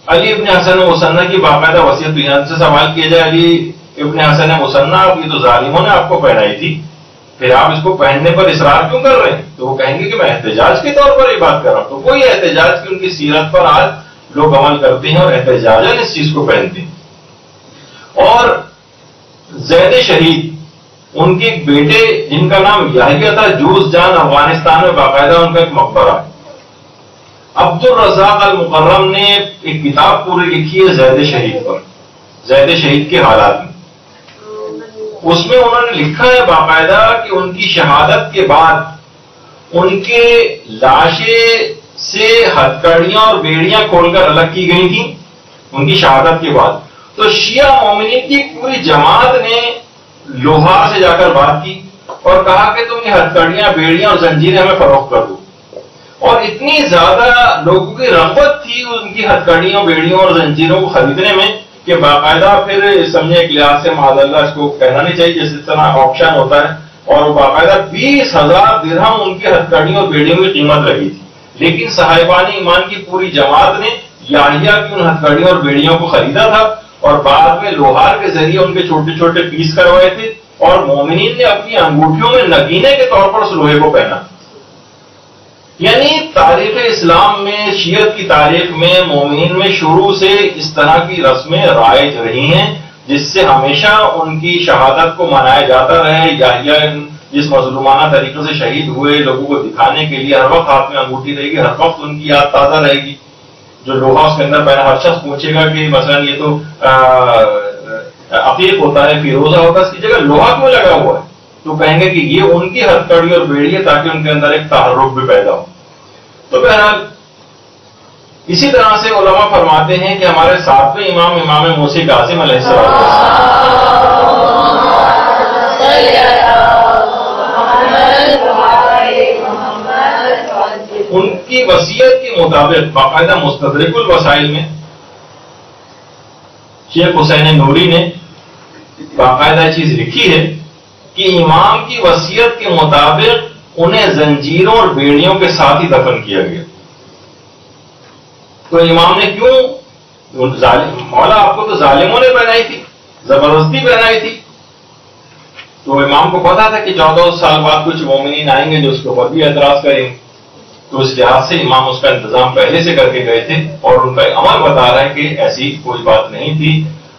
علی ابن حسن مصنع کی باقاعدہ وصیت. یہاں سے سوال کیا جائے علی ابن حسن مصنع یہ تو ظالموں نے آپ کو پہنائی تھی، پھر آپ اس کو پہننے پر اصرار کیوں کر رہے ہیں؟ تو وہ کہیں گے کہ میں احتجاج کے طور پر یہ بات کر رہا ہوں. تو کوئی احتجاج کی ان کی سیرت پر آج لوگ عمل کرتے ہیں اور احتجاجاً اس چیز کو پہنتے ہیں. اور زید شہید ان کے ایک بیٹے جن کا نام یحییٰ تھا، جوز جان، افغانستان میں باقاعدہ ان کا ایک مقبرہ ہے. عبد الرزاق المکرم نے ایک کتاب پوری لکھی ہے زید شہید پر، زید شہید کے حالات میں. اس میں انہوں نے لکھا ہے باقاعدہ کہ ان کی شہادت کے بعد ان کے لاشیں سے ہتھکڑیاں اور بیڑیاں کھول کر الگ کی گئی تھیں ان کی شہادت کے بعد. تو شیعہ مومنین کی پوری جماعت نے لوہار سے جا کر بات کی اور کہا کہ تم یہ ہتھکڑیاں، بیڑیاں اور زنجیریں ہمیں فروخت کر دو. اور اتنی زیادہ لوگوں کی رغبت تھی ان کی ہتھکڑیوں، بیڑیوں اور زنجیروں کو خریدنے میں کہ باقاعدہ پھر سمجھے ایک لحاظ سے معاذ اللہ اس کو کہنا نہیں چاہیے جس طرح آپشن ہوتا ہے، اور باقاعدہ 20,000 درہم ان کی ہتھکڑیوں اور بیڑیوں کی قیمت رہی تھی. لیکن صاحبان ایمان کی پوری جماعت نے یحییٰ کی ان ہتھکڑیوں اور بیڑیوں کو خریدا تھا اور بعد میں لوہار کے ذریعے ان کے چھوٹے چھوٹے پیس کروائے تھے اور مومنین نے اپنی انگوٹھیوں میں نگینے کے طور پر اس لوہے کو پہنا. یعنی تاریخ اسلام میں، شیعت کی تاریخ میں، مومنین میں شروع سے اس طرح کی رسمیں رائج رہی ہیں جس سے ہمیشہ ان کی شہادت کو منایا جاتا رہے. یحییٰ جس مظلومانہ طریقے سے شہید ہوئے لوگوں کو دکھانے کے لیے ہر وقت ہاتھ میں انگوٹھی رہے گی، ہر وقت ان کی یاد تازہ رہے گی. جو لوہا اس کے اندر پہنا، ہر شخص پوچھے گا کہ مثلا یہ تو عقیق ہوتا ہے، فیروزہ ہوتا ہے، اس کی جگہ لوہا کیوں لگا ہوا ہے؟ تو کہیں گے کہ یہ ان کی ہتھکڑی اور بیڑی ہے تاکہ ان کے اندر ایک تحرک بھی پیدا ہو. تو بہرحال اسی طرح سے علماء فرماتے ہیں کہ ہمارے ساتویں امام موسی کاظم علیہ السلام ان کی وصیت کے مطابق باقاعدہ مستدرک الوسائل میں شیخ حسین نوری نے باقاعدہ چیز لکھی ہے کہ امام کی وصیت کے مطابق انہیں زنجیروں اور بیڑیوں کے ساتھ ہی دفن کیا گیا. تو امام نے کیوں؟ مولا آپ کو تو ظالموں نے پہنائی تھی، زبردستی پہنائی تھی. تو امام کو پتا تھا کہ 14 سال بعد کچھ مومنین آئیں گے جو اس کے اوپر بھی اعتراض کریں گے. تو اس لحاظ سے امام اس کا انتظام پہلے سے کر کے گئے تھے اور ان کا عمل بتا رہا ہے کہ ایسی کوئی بات نہیں تھی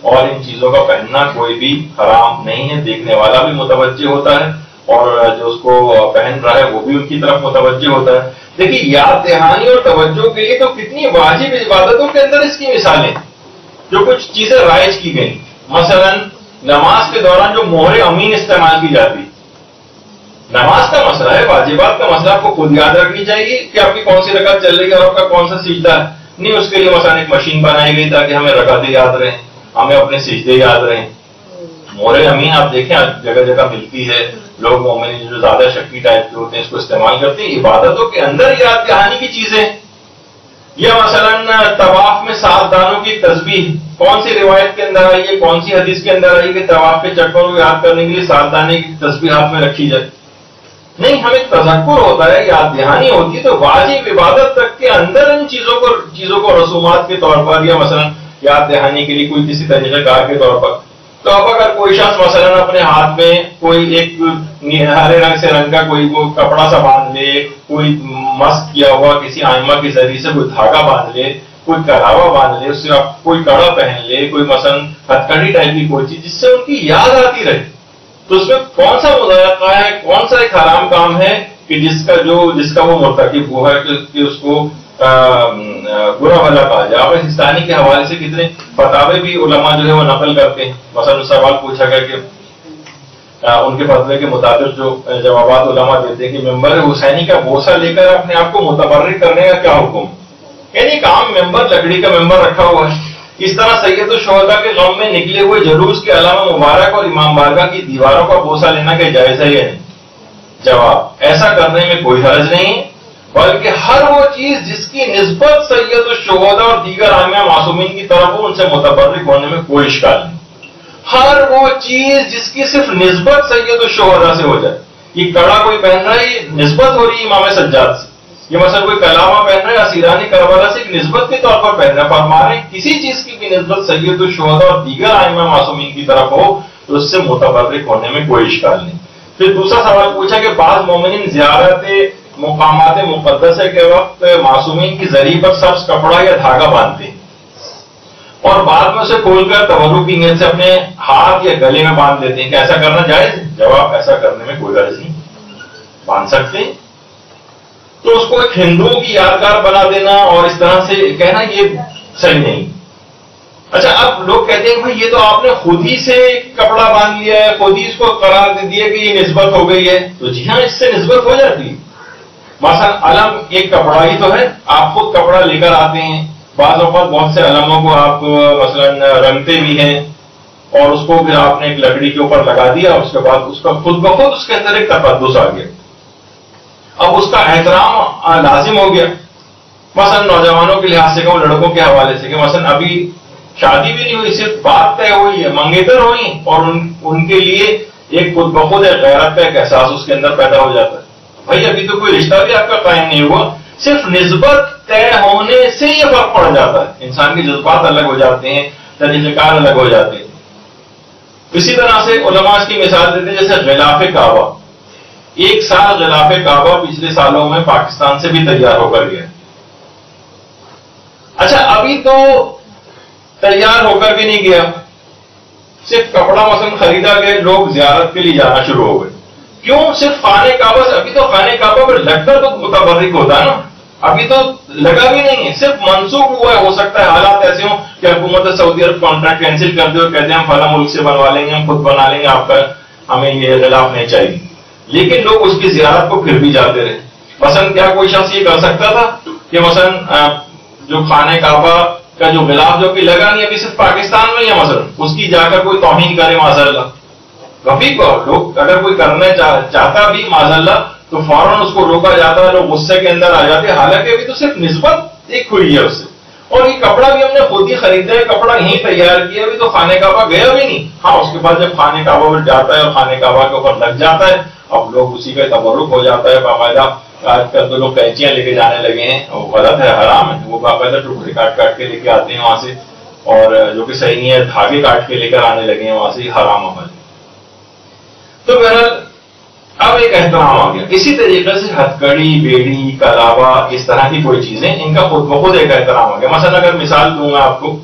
اور ان چیزوں کا پہننا کوئی بھی حرام نہیں ہے. دیکھنے والا بھی متوجہ ہوتا ہے اور جو اس کو پہن رہا ہے وہ بھی ان کی طرف متوجہ ہوتا ہے. دیکھیے یاد دہانی اور توجہ کے لیے تو کتنی واجب عبادتوں کے اندر اس کی مثالیں جو کچھ چیزیں رائج کی گئی. مثلا نماز کے دوران جو مہر امین استعمال کی جاتی، نماز کا مسئلہ ہے، واجبات کا مسئلہ آپ کو خود یاد رکھنی چاہیے کہ آپ کی کون سی رکعت چل رہی ہے اور آپ کا کون سا سجدہ ہے. نہیں اس کے لیے مثلا ایک مشین بنائی گئی تاکہ ہمیں رکعتیں یاد رہیں، ہمیں اپنے سجدے یاد رہیں. مہر امین آپ دیکھیں جگہ جگہ ملتی ہے، لوگ مومن جو زیادہ شکی ٹائپ کے ہوتے ہیں اس کو استعمال کرتے ہیں. عبادتوں کے اندر یاد دہانی کی چیزیں، یا مثلا طواف میں 7 دانوں کی تسبیح کون سی روایت کے اندر آئی ہے، کون سی حدیث کے اندر آئی کہ طواف کے چکروں کو یاد کرنے کے لیے 7 دانے کی تسبیح ہاتھ میں رکھی جائے. نہیں، ہمیں تذکر ہوتا ہے، یاد دہانی ہوتی ہے، تو واجب عبادت تک کے اندر ان چیزوں کو رسومات کے طور پر یا مثلا یاد دہانی کے لیے کوئی کسی طریقہ کار کے طور پر، تو اب اگر کوئی شخص مثلا اپنے ہاتھ میں کوئی ایک ہرے رنگ سے رنگ کا کوئی وہ کپڑا سا باندھ لے، کوئی مسک کیا ہوا کسی آئمہ کے ذریعے سے کوئی دھاگا باندھ لے، کوئی کراوا باندھ لے، اس سے کوئی کڑا پہن لے، کوئی مثلا ہتھکڑی ٹائپ کی کوئی چیز جس سے ان کی یاد آتی رہے، تو اس میں کون سا مضائقہ ہے، کون سا ایک حرام کام ہے کہ جس کا وہ مرتکب ہوا ہے کہ اس کو برا بھلا کہا جائے. آپ ہندوستانی کے حوالے سے کتنے فتاوے بھی علماء جو ہے وہ نقل کرتے ہیں. مثلا سوال پوچھا گیا کہ ان کے فتوے کے مطابق جو جوابات علماء دیتے ہیں کہ ممبر حسینی کا بوسہ لے کر اپنے آپ کو متبرک کرنے کا کیا حکم؟ یعنی ایک عام ممبر، لکڑی کا ممبر رکھا ہوا ہے، اس طرح سید الشہداء کے غم میں نکلے ہوئے جلوس کے علامہ مبارک اور امام بارگاہ کی دیواروں کا بوسہ لینا کہ جائز ہے یا نہیں؟ جواب: ایسا کرنے میں کوئی حرج نہیں، بلکہ ہر وہ چیز جس کی نسبت سید الشہداء اور دیگر عامہ معصومین کی طرف ہو ان سے متبرک ہونے میں کوئی اشکال نہیں. ہر وہ چیز جس کی صرف نسبت سید الشہداء سے ہو جائے. یہ کڑا کوئی پہن رہا ہے، یہ نسبت ہو رہی ہے امام سجاد سے. یہ مثلا کوئی کلامہ پہن رہا ہے اسیرانی کربلا سے ایک نسبت کے طور پر پہن رہا ہے. فرما رہے ہیں کسی چیز کی بھی نسبت سید الشہداء اور دیگر ائمہ معصومین کی طرف ہو تو اس سے متبرک ہونے میں کوئی اشکال نہیں. پھر دوسرا سوال پوچھا کہ بعض مومنین زیارت مقامات مقدسہ کے وقت معصومین کی ذریعے پر سبز کپڑا یا دھاگا باندھتے ہیں اور بعد میں اسے کھول کر تبرک کی نیت سے اپنے ہاتھ یا گلے میں باندھ دیتے ہیں، کہ ایسا کرنا جائز ہے؟ جواب: ایسا کرنے میں کوئی حرج نہیں، باندھ سکتے ہیں. تو اس کو ایک ہندوؤں کی یادگار بنا دینا اور اس طرح سے کہنا یہ صحیح نہیں. اچھا، اب لوگ کہتے ہیں بھائی یہ تو آپ نے خود ہی سے کپڑا باندھ لیا ہے، خود ہی اس کو قرار دے دیا کہ یہ نسبت ہو گئی ہے. تو جی ہاں، اس سے نسبت ہو جاتی ہے. مثلا علم ایک کپڑا ہی تو ہے، آپ خود کپڑا لے کر آتے ہیں. بعض اوقات بہت سے علموں کو آپ مثلا رنگتے بھی ہیں اور اس کو پھر آپ نے ایک لکڑی کے اوپر لگا دیا، اس کے بعد اس کا خود بخود اس کے اندر ایک تقدس آ گیا. اب اس کا احترام لازم ہو گیا. مثلا نوجوانوں کے لحاظ سے کہوں، لڑکوں کے حوالے سے کہ مثلا ابھی شادی بھی نہیں ہوئی، صرف بات طے ہوئی ہے، منگیتر ہوئی، اور ان کے لیے ایک خود بخود ایک غیرت کا ایک احساس اس کے اندر پیدا ہو جاتا ہے. بھائی ابھی تو کوئی رشتہ بھی آپ کا قائم نہیں ہوا، صرف نسبت طے ہونے سے یہ فرق پڑ جاتا ہے. انسان کے جذبات الگ ہو جاتے ہیں، طریقہ کار الگ ہو جاتے ہیں. اسی طرح سے علماء اس کی مثال دیتے ہیں جیسے غلاف کعبہ. ایک سال غلاف کعبہ پچھلے سالوں میں پاکستان سے بھی تیار ہو کر گیا. اچھا، ابھی تو تیار ہو کر بھی نہیں گیا، صرف کپڑا مثلا خریدا گیا، لوگ زیارت کے لیے جانا شروع ہو گئے. کیوں؟ صرف خانہ کعبہ سے. ابھی تو خانہ کعبہ پر لگ کر تو متبرک ہوتا ہے نا، ابھی تو لگا بھی نہیں ہے، صرف منسوخ ہوا ہے. ہو سکتا ہے حالات ایسے ہوں کہ حکومت سعودی عرب کانٹریکٹ کینسل کر دے اور کہتے ہیں ہم فلاں ملک سے بنوا لیں گے، ہم خود بنا لیں گے، آپ کا ہمیں یہ غلاف نہیں چاہیے. لیکن لوگ اس کی زیارت کو پھر بھی جاتے رہے. مثلا کیا کوئی شخص یہ کر سکتا تھا کہ مثلا جو خانہ کعبہ کا جو غلاف جو کہ لگا نہیں ابھی صرف پاکستان میں، یا مثلا اس کی جا کر کوئی توہین کرے معاذ اللہ؟ کبھی کو لوگ اگر کوئی کرنا چاہتا بھی معاذ اللہ تو فوراً اس کو روکا جاتا ہے، لوگ غصے کے اندر آ جاتے ہیں. حالانکہ ابھی تو صرف نسبت ایک ہوئی ہے اس سے، اور یہ کپڑا بھی ہم نے خود ہی خریدا ہے، کپڑا یہیں تیار کیا، ابھی تو خانہ کعبہ گیا بھی نہیں. ہاں، اس کے بعد جب خانہ کعبہ پر جاتا ہے اور خانہ کعبہ کے اوپر لگ جاتا ہے، اب لوگ اسی کا تبرک ہو جاتا ہے. باقاعدہ آج کل تو لوگ قینچیاں لے کے جانے لگے ہیں، وہ غلط ہے، حرام ہے. وہ باقاعدہ ٹکڑے کاٹ کاٹ کے لے کے آتے ہیں وہاں سے، اور جو کہ صحیح نہیں ہے، دھاگے کاٹ کے لے کر آنے لگے ہیں وہاں سے، حرام عمل. تو بہرحال اب ایک احترام آ گیا. اسی طریقے سے ہتھکڑی، بیڑی، کلاوا، اس طرح کی کوئی چیزیں ان کا خود بخود ایک احترام آ گیا. مثلا اگر مثال دوں گا آپ کو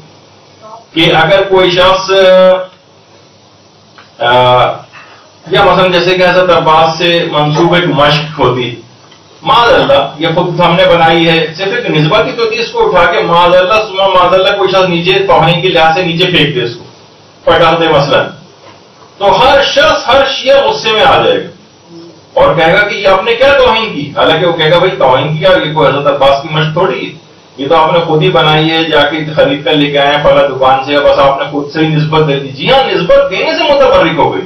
کہ اگر کوئی شخص یا مثلا جیسے کہ حضرت عباس سے منسوب ایک مشق ہوتی، معاذ اللہ یہ خود ہم نے بنائی ہے، صرف ایک نسبت ہی تو تھی، اس کو اٹھا کے معاذ اللہ کوئی شخص نیچے توہین کے لحاظ سے نیچے پھینک دے، اس کو پٹخ دے مثلا، تو ہر شخص، ہر شیعہ غصے میں آ جائے گا اور کہے گا کہ یہ آپ نے کیا توہین کی. حالانکہ وہ کہے گا بھائی توہین کیا، یہ کوئی حضرت عباس کی مشق تھوڑی ہے، یہ تو آپ نے خود ہی بنائی ہے، جا کے خرید کر لے کے آئے ہیں فلاں دکان سے، بس آپ نے خود سے ہی نسبت دے دی. جی ہاں، نسبت دینے سے متبرک ہو گئی،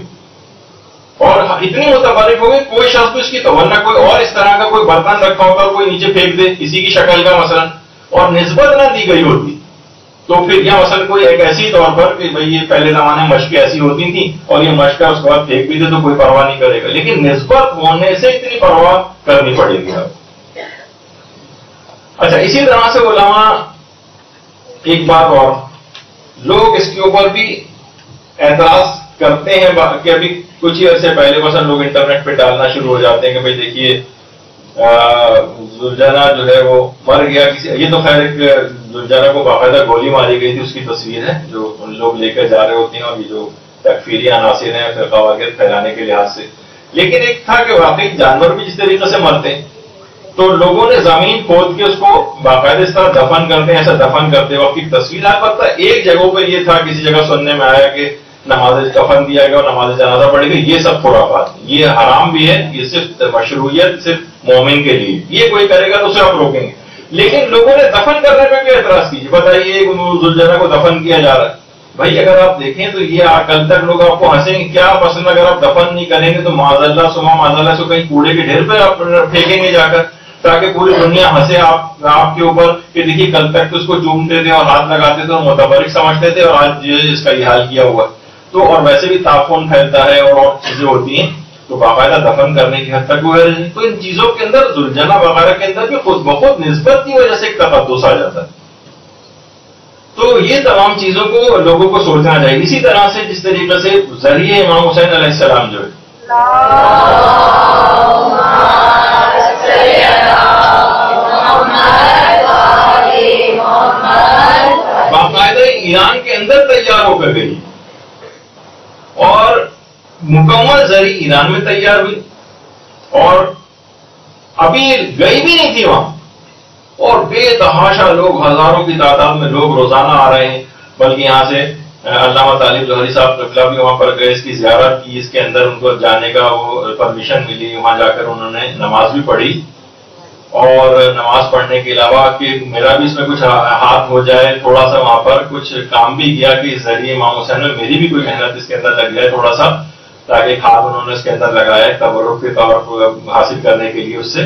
اور اتنی متبرک ہو گئی کوئی شخص کو اس کی تمنا کوئی اور اس طرح کا کوئی برتن رکھا ہوتا اور کوئی نیچے پھینک دے کسی کی شکل کا مثلا، اور نسبت نہ دی گئی ہوتی، تو پھر یہ مثلا کوئی ایک ایسی طور پر کہ بھئی یہ پہلے زمانے میں مشقیں ایسی ہوتی تھیں اور یہ مشق اس کے بعد پھینک بھی دے تو کوئی پرواہ نہیں کرے گا، لیکن نسبت ہونے سے اتنی پرواہ کرنی پڑے گی اب. اچھا، اسی طرح سے علماء ایک بات اور، لوگ اس کے اوپر بھی اعتراض کرتے ہیں کہ ابھی کچھ ہی عرصے پہلے مثلا لوگ انٹرنیٹ پہ ڈالنا شروع ہو جاتے ہیں کہ بھئی دیکھیے زلجانہ جو ہے وہ مر گیا کسی، یہ تو خیر ایک زلجانہ کو باقاعدہ گولی ماری گئی تھی اس کی تصویر ہے جو ان لوگ لے کر جا رہے ہوتے ہیں، اور یہ جو تکفیری عناصر ہیں فرقہ واریت پھیلانے کے لحاظ سے. لیکن ایک تھا کہ واقعی جانور بھی جس طریقے سے مرتے ہیں تو لوگوں نے زمین کھود کے اس کو باقاعدہ اس طرح دفن کرتے ہیں، ایسا دفن کرتے وقت کی تصویر. البتہ ایک جگہوں پہ یہ تھا، کسی جگہ سننے میں آیا کہ نماز کفن دیا گیا اور نماز جنازہ پڑھی گئی، یہ سب خرافات، یہ حرام بھی ہے، یہ صرف مشروعیت صرف مومن کے لیے، یہ کوئی کرے گا تو اسے آپ روکیں گے. لیکن لوگوں نے دفن کرنے پہ بھی اعتراض کیجیے، بتائیے ذوالجنہ کو دفن کیا جا رہا ہے. بھائی اگر آپ دیکھیں تو یہ کل تک لوگ آپ کو ہنسیں گے، کیا پسند اگر آپ دفن نہیں کریں گے تو معاذ اللہ سما معاذ اللہ سے کہیں کوڑے کے ڈھیر پہ آپ پھینکیں گے جا کر، تاکہ پوری دنیا ہنسے آپ کے اوپر کہ دیکھیے کل تک تو اس کو چومتے تھے اور ہاتھ لگاتے تھے اور متبرک سمجھتے تھے اور آج اس کا یہ حال کیا ہوا. تو اور ویسے بھی تعفن پھیلتا ہے اور چیزیں ہوتی ہیں، تو باقاعدہ دفن کرنے کی حد تک وہ ہے. تو ان چیزوں کے اندر ذوالجنہ وغیرہ کے اندر بھی خود بخود نسبت کی وجہ سے ایک تقدس آ جاتا ہے. تو یہ تمام چیزوں کو لوگوں کو سوچنا چاہیے. اسی طرح سے جس طریقے سے ذریعے امام حسین علیہ السلام جو ہے باقاعدہ ایران کے اندر تیار ہو کر گئی اور مکمل ذریعہ ایران میں تیار ہوئی اور ابھی گئی بھی نہیں تھی وہاں، اور بے تحاشا لوگ، ہزاروں کی تعداد میں لوگ روزانہ آ رہے ہیں. بلکہ یہاں سے علامہ طالب ظہری صاحب قبلہ بھی وہاں پر گئے، اس کی زیارت کی، اس کے اندر ان کو جانے کا وہ پرمیشن ملی. وہاں جا کر انہوں نے نماز بھی پڑھی، اور نماز پڑھنے کے علاوہ کہ میرا بھی اس میں کچھ ہاتھ ہو جائے، تھوڑا سا وہاں پر کچھ کام بھی کیا کہ اس ذریعے امام حسین میں میری بھی کوئی محنت اس کے اندر لگ جائے تھوڑا سا، تاکہ کھاد انہوں نے اس کے اندر لگایا ہے تبرک کے طور پر حاصل کرنے کے لیے اس سے.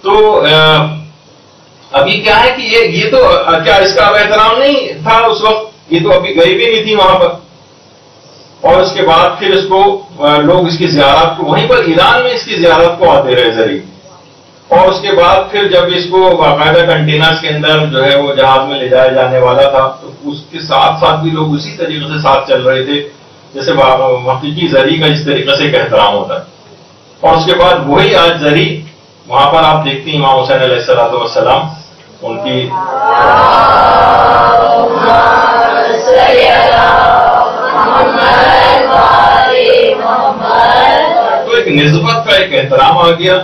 تو ابھی کیا ہے کہ یہ تو کیا اس کا اب احترام نہیں تھا اس وقت، یہ تو ابھی گئی بھی نہیں تھی وہاں پر. اور اس کے بعد پھر اس کو لوگ اس کی زیارت کو وہیں پر ایران میں اس کی زیارت کو آتے رہے ذریعے. اور اس کے بعد پھر جب اس کو باقاعدہ کنٹینرز کے اندر جو ہے وہ جہاز میں لے جایا جانے والا تھا تو اس کے ساتھ ساتھ بھی لوگ اسی طریقے سے ساتھ چل رہے تھے جیسے حقیقی ذریعے کا اس طریقے سے ایک احترام ہوتا ہے. اور اس کے بعد وہی آج ذریعے وہاں پر آپ دیکھتے ہیں امام حسین علیہ السلام ان کی تو ایک نسبت کا ایک احترام آ گیا.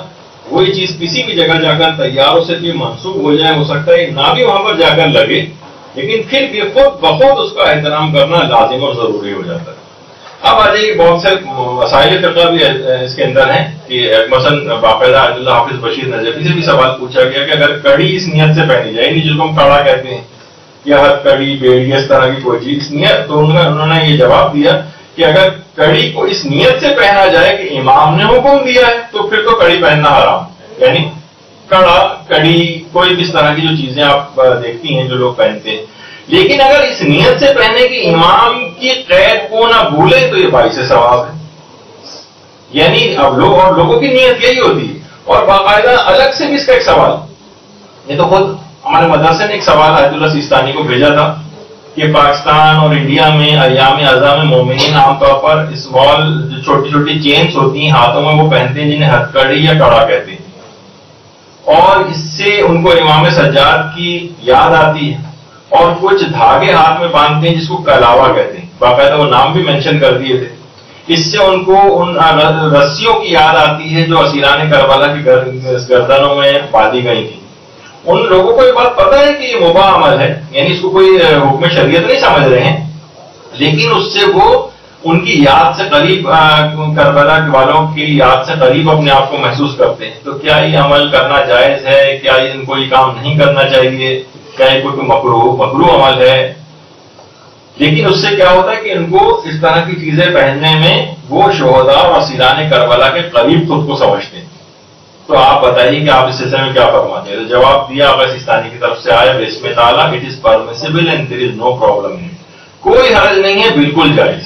وہی چیز کسی بھی جگہ جا کر تیاروں سے بھی منسوخ ہو جائے، ہو سکتا ہے نہ بھی وہاں پر جا کر لگے، لیکن پھر بھی خود بخود اس کا احترام کرنا لازم اور ضروری ہو جاتا ہے. اب آ جائیے بہت سے مسائل فقہ بھی اس کے اندر ہیں کہ مثلا باقاعدہ عبداللہ حافظ بشیر نجفی سے بھی سوال پوچھا گیا کہ اگر کڑی اس نیت سے پہنی جائے، جس کو ہم کڑا کہتے ہیں یا ہر کڑی بیڑی اس طرح کی کوئی چیز نیت، تو انہوں نے یہ جواب دیا کہ اگر کڑی کو اس نیت سے پہنا جائے کہ امام نے حکم دیا ہے تو پھر تو کڑی پہننا حرام. یعنی کڑا کڑی کوئی بھی اس طرح کی جو چیزیں آپ دیکھتی ہیں جو لوگ پہنتے ہیں، لیکن اگر اس نیت سے پہنے کہ امام کی قید کو نہ بھولے تو یہ باعث ثواب ہے. یعنی اب لوگوں کی نیت یہی ہوتی ہے. اور باقاعدہ الگ سے بھی اس کا ایک سوال، یہ تو خود ہمارے مدرسے نے ایک سوال آیت اللہ سیستانی کو بھیجا تھا کہ پاکستان اور انڈیا میں ایام اعظام میں مومنین عام طور پر اسمال جو چھوٹی چھوٹی چینز ہوتی ہیں ہاتھوں میں وہ پہنتے ہیں جنہیں ہتھ کڑی یا کڑا کہتے ہیں، اور اس سے ان کو امام سجاد کی یاد آتی ہے. اور کچھ دھاگے ہاتھ میں باندھتے ہیں جس کو کلاوا کہتے ہیں، باقاعدہ وہ نام بھی مینشن کر دیے تھے. اس سے ان کو ان رسیوں کی یاد آتی ہے جو اسیران کربلا کی گردنوں میں باندھی گئی تھی. ان لوگوں کو یہ بات پتہ ہے کہ یہ مباح عمل ہے، یعنی اس کو کوئی حکم شریعت نہیں سمجھ رہے ہیں، لیکن اس سے وہ ان کی یاد سے قریب، کربلا والوں کی یاد سے قریب اپنے آپ کو محسوس کرتے ہیں. تو کیا یہ عمل کرنا جائز ہے؟ کیا ان کو یہ کام نہیں کرنا چاہیے؟ کیا یہ کوئی مکروہ عمل ہے؟ لیکن اس سے کیا ہوتا ہے کہ ان کو اس طرح کی چیزیں پہننے میں وہ شہداء اور اسیران کربلا کے قریب خود کو سمجھتے ہیں. تو آپ بتائیے کہ آپ اس سلسلے میں کیا فرماتے ہیں؟ تو جواب دیا آقا سیستانی کی طرف سے آیا بسم تعالیٰ it is permissible and there is no problem, کوئی حرج نہیں ہے، بالکل جائز۔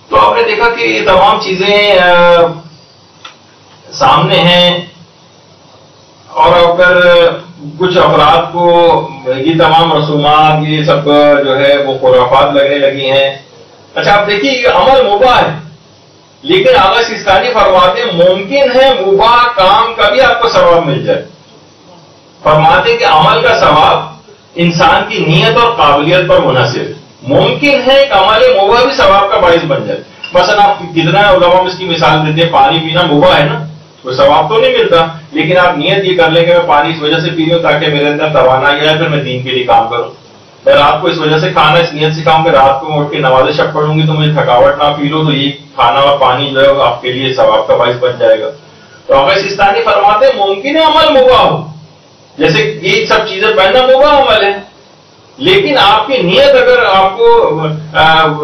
تو آپ نے دیکھا کہ یہ تمام چیزیں سامنے ہیں، اور اگر کچھ افراد کو یہ تمام رسومات یہ سب جو ہے وہ خرافات لگنے لگی ہیں۔ اچھا آپ دیکھیے یہ عمل مباح ہے، لیکن آقا سیستانی فرماتے ہیں ممکن ہے مباح کام کا بھی آپ کو ثواب مل جائے۔ فرماتے ہیں کہ عمل کا ثواب انسان کی نیت اور قابلیت پر منحصر، ممکن ہے کہ عمل مباح بھی ثواب کا باعث بن جائے۔ مثلا آپ کتنا علماء اس کی مثال دیتے ہیں، پانی پینا مباح ہے نا، کوئی ثواب تو نہیں ملتا، لیکن آپ نیت یہ کر لیں کہ میں پانی اس وجہ سے پی لوں تاکہ میرے اندر توانائی آئے، پھر میں دین کے لیے کام کروں۔ میں رات کو اس وجہ سے کھانا اس نیت سے کھاؤں کہ رات کو اٹھ کے نماز شب پڑھوں گی تو مجھے تھکاوٹ نہ فیل ہو، تو یہ کھانا اور پانی جو ہے وہ آپ کے لیے ثواب کا باعث بن جائے گا۔ تو آقا سیستانی فرماتے ہیں ممکن ہے عمل مباح ہو، جیسے یہ سب چیزیں پہننا مباح عمل ہے، لیکن آپ کی نیت اگر آپ کو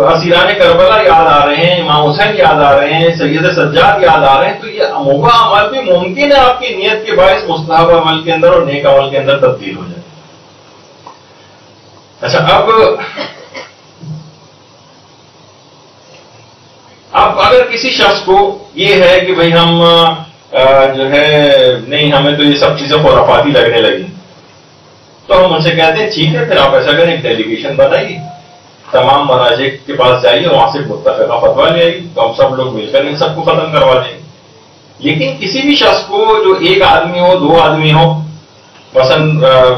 اسیران کربلا یاد آ رہے ہیں، امام حسین یاد آ رہے ہیں، سید سجاد یاد آ رہے ہیں، تو یہ مباح عمل بھی ممکن ہے آپ کی نیت کے باعث مستحب عمل کے اندر اور نیک عمل کے اندر تبدیل ہو جائے۔ اچھا اب اگر کسی شخص کو یہ ہے کہ بھئی ہم جو ہے نہیں، ہمیں تو یہ سب چیزیں خرافاتی لگنے لگی، تو ہم ان سے کہتے ہیں ٹھیک ہے، پھر آپ ایسا کریں ایک ڈیلیگیشن بنائیے، تمام مراجع کے پاس جائیے، وہاں سے متفقہ فتویٰ لے آئیے، تو ہم سب لوگ مل کر ان سب کو ختم کروا دیں گے۔ لیکن کسی بھی شخص کو جو ایک آدمی ہو، دو آدمی ہو، مثلا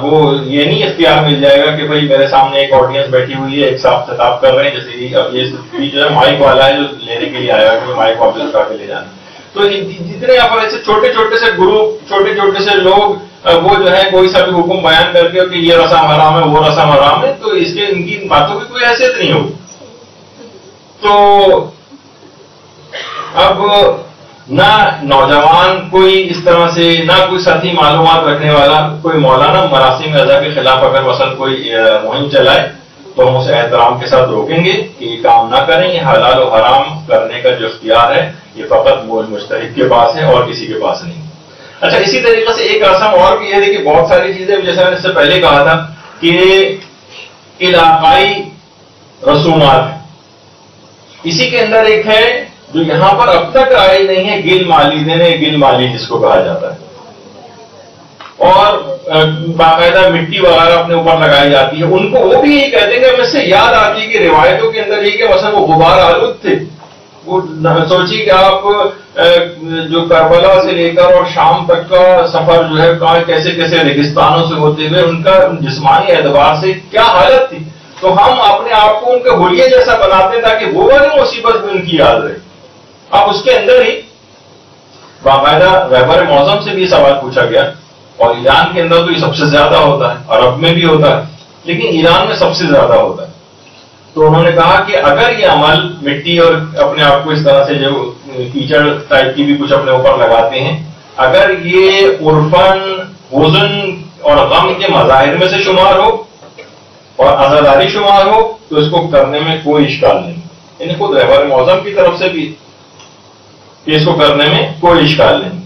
وہ یہ نہیں اختیار مل جائے گا کہ بھئی میرے سامنے ایک آڈینس بیٹھی ہوئی ہے، ایک صاحب خطاب کر رہے ہیں، جیسے اب یہ جو ہے مائک والا ہے جو لینے کے لیے آیا کہ مائک واپس اٹھا کے لے جانا، تو جتنے یہاں پر ایسے چھوٹے چھوٹے سے گروپ، چھوٹے چھوٹے سے لوگ وہ جو ہے کوئی سا بھی حکم بیان کر کے کہ یہ رسم حرام ہے، وہ رسم حرام ہے، تو اس کے ان کی باتوں کی کوئی حیثیت نہیں ہوگی۔ تو اب نہ نوجوان کوئی اس طرح سے، نہ کوئی ساتھی معلومات رکھنے والا کوئی مولانا مراسم اعضاء کے خلاف اگر مثلا کوئی مہم چلائے تو ہم اسے احترام کے ساتھ روکیں گے کہ یہ کام نہ کریں، یہ حلال و حرام کرنے کا جو اختیار ہے یہ فقط مجتہد کے پاس ہے اور کسی کے پاس نہیں۔ اچھا اسی طریقے سے ایک رسم اور بھی ہے، دیکھیے بہت ساری چیزیں جیسے میں نے اس سے پہلے کہا تھا کہ علاقائی رسومات، اسی کے اندر ایک ہے جو یہاں پر اب تک آئی نہیں ہے، گل مالیدین، گل مالی جس کو کہا جاتا ہے، اور باقاعدہ مٹی وغیرہ اپنے اوپر لگائی جاتی ہے۔ ان کو وہ بھی یہی کہتے ہیں کہ ہمیں سے یاد آتی ہے کہ روایتوں کے اندر یہ کہ مثلا وہ غبار آلود تھے، وہ سوچیے کہ آپ جو کربلا سے لے کر اور شام تک کا سفر جو ہے کیسے کیسے ریگستانوں سے ہوتے ہوئے ان کا جسمانی اعتبار سے کیا حالت تھی، تو ہم اپنے آپ کو ان کے حلیے جیسا بناتے ہیں تاکہ وہ والی مصیبت بھی ان کی یاد رہے۔ اب اس کے اندر ہی باقاعدہ رہبر معظم سے بھی سوال پوچھا گیا، اور ایران کے اندر تو یہ سب سے زیادہ ہوتا ہے، عرب میں بھی ہوتا ہے، لیکن ایران میں سب سے زیادہ ہوتا ہے۔ تو انہوں نے کہا کہ اگر یہ عمل مٹی اور اپنے آپ کو اس طرح سے جو کیچڑ ٹائپ کی بھی کچھ اپنے اوپر لگاتے ہیں، اگر یہ عرفاً حزن اور غم کے مظاہر میں سے شمار ہو اور عزاداری شمار ہو تو اس کو کرنے میں کوئی اشکال نہیں، یعنی خود رہبر معظم کی طرف سے بھی کہ اس کو کرنے میں کوئی اشکال نہیں۔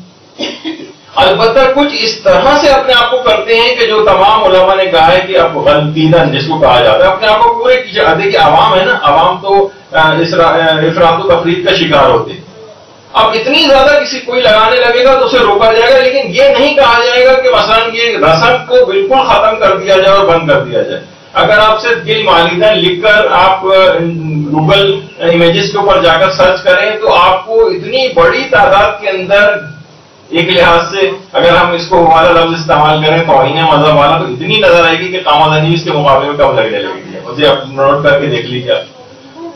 البتہ کچھ اس طرح سے اپنے آپ کو کرتے ہیں کہ جو تمام علماء نے کہا ہے کہ اب غلطیدن جس کو کہا جاتا ہے اپنے آپ کو پورے دیکھیے عوام ہے نا، عوام تو افراط و تفریط کا شکار ہوتے ہیں۔ اب اتنی زیادہ کسی کوئی لگانے لگے گا تو اسے روکا جائے گا، لیکن یہ نہیں کہا جائے گا کہ مثلا یہ رسم کو بالکل ختم کر دیا جائے اور بند کر دیا جائے۔ اگر آپ صرف گل مالیدن لکھ کر آپ گوگل امیجز کے اوپر جا کر سرچ کریں تو آپ کو اتنی بڑی تعداد کے اندر، ایک لحاظ سے اگر ہم اس کو والا لفظ استعمال کریں توہین مذہب والا، تو اتنی نظر آئے گی کہ قامدنی اس کے مقابلے میں کم لگنے لگے گی، مجھے آپ نوٹ کر کے دیکھ لیجیے۔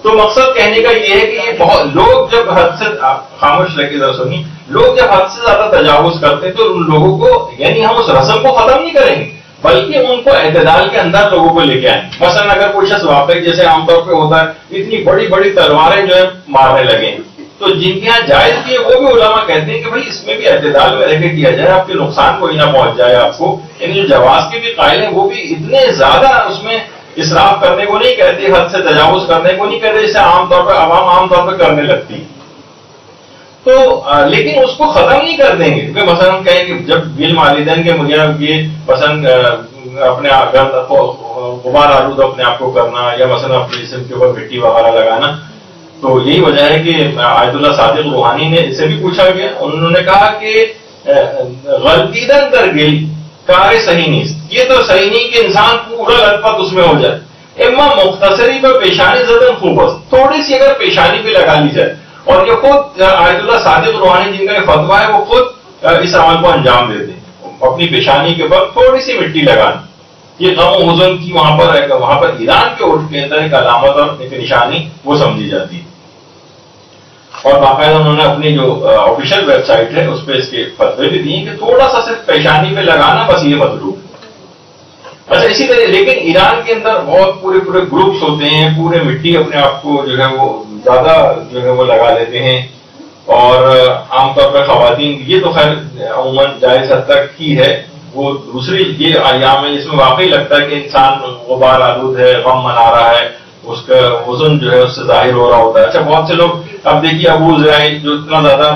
تو مقصد کہنے کا یہ ہے کہ یہ بہت لوگ جب حد سے، خاموش رکھے ذرا سنیے، لوگ جب حد سے زیادہ تجاوز کرتے ہیں تو ان لوگوں کو، یعنی ہم اس رسم کو ختم نہیں کریں گے بلکہ ان کو اعتدال کے اندر لوگوں کو لے کے آئیں۔ مثلا اگر کوئی شخص واقعی جیسے عام طور پہ ہوتا ہے اتنی بڑی بڑی تلواریں جو ہے مارنے لگے، تو جن کے یہاں جائز کیے وہ بھی علماء کہتے ہیں کہ بھائی اس میں بھی اعتدال میں رہ کے کیا جائے، آپ کے نقصان کوئی نہ پہنچ جائے آپ کو۔ یعنی جو جواز کے بھی قائل ہیں وہ بھی اتنے زیادہ اس میں اسراف کرنے کو نہیں کہتے، حد سے تجاوز کرنے کو نہیں کہتے، جیسے عام طور پہ عوام عام طور پہ کرنے لگتی۔ تو لیکن اس کو ختم نہیں کر دیں گے، کیونکہ مثلا ہم کہیں کہ جب بل والدین کے مجھے یہ پسند اپنے غبار آلود اپنے آپ کو کرنا یا مثلا اپنے جسم کے اوپر مٹی وغیرہ لگانا، تو یہی وجہ ہے کہ آیت اللہ صادق روحانی نے اس سے بھی پوچھا گیا، انہوں نے کہا کہ غلطیدن در گل کار صحیح نہیں، یہ تو صحیح نہیں کہ انسان پورا لت پت اس میں ہو جائے، اما مختصری پہ پیشانی زدن خوبص، تھوڑی سی اگر پیشانی پہ لگا لی جائے، اور یہ خود آیت اللہ صادق روحانی جن کا یہ فتویٰ ہے وہ خود اس عمل کو انجام دیتے ہیں، اپنی پیشانی کے اوپر تھوڑی سی مٹی لگانا، یہ غم و حزن کی وہاں پر ایران کے اٹھ کے اندر ایک علامت اور ایک نشانی وہ سمجھی جاتی ہے، اور باقاعدہ انہوں نے اپنی جو آفیشیل ویب سائٹ ہے اس پہ اس کے فتوے بھی دیے کہ تھوڑا سا صرف پیشانی پہ لگانا بس یہ مطلوب ہے۔ اچھا اسی طرح لیکن ایران کے اندر بہت پورے گروپس ہوتے ہیں، پورے مٹی اپنے آپ کو جو ہے وہ زیادہ جو ہے وہ لگا لیتے ہیں، اور عام طور پر خواتین یہ تو خیر عموماً جائز حد تک کی ہے، وہ دوسری یہ ایام ہے جس میں واقعی لگتا ہے کہ انسان غبار آلود ہے، غم منا رہا ہے، اس کا حزن جو ہے اس سے ظاہر ہو رہا ہوتا ہے۔ اچھا بہت سے لوگ اب دیکھیے ابو زرعی جو اتنا زیادہ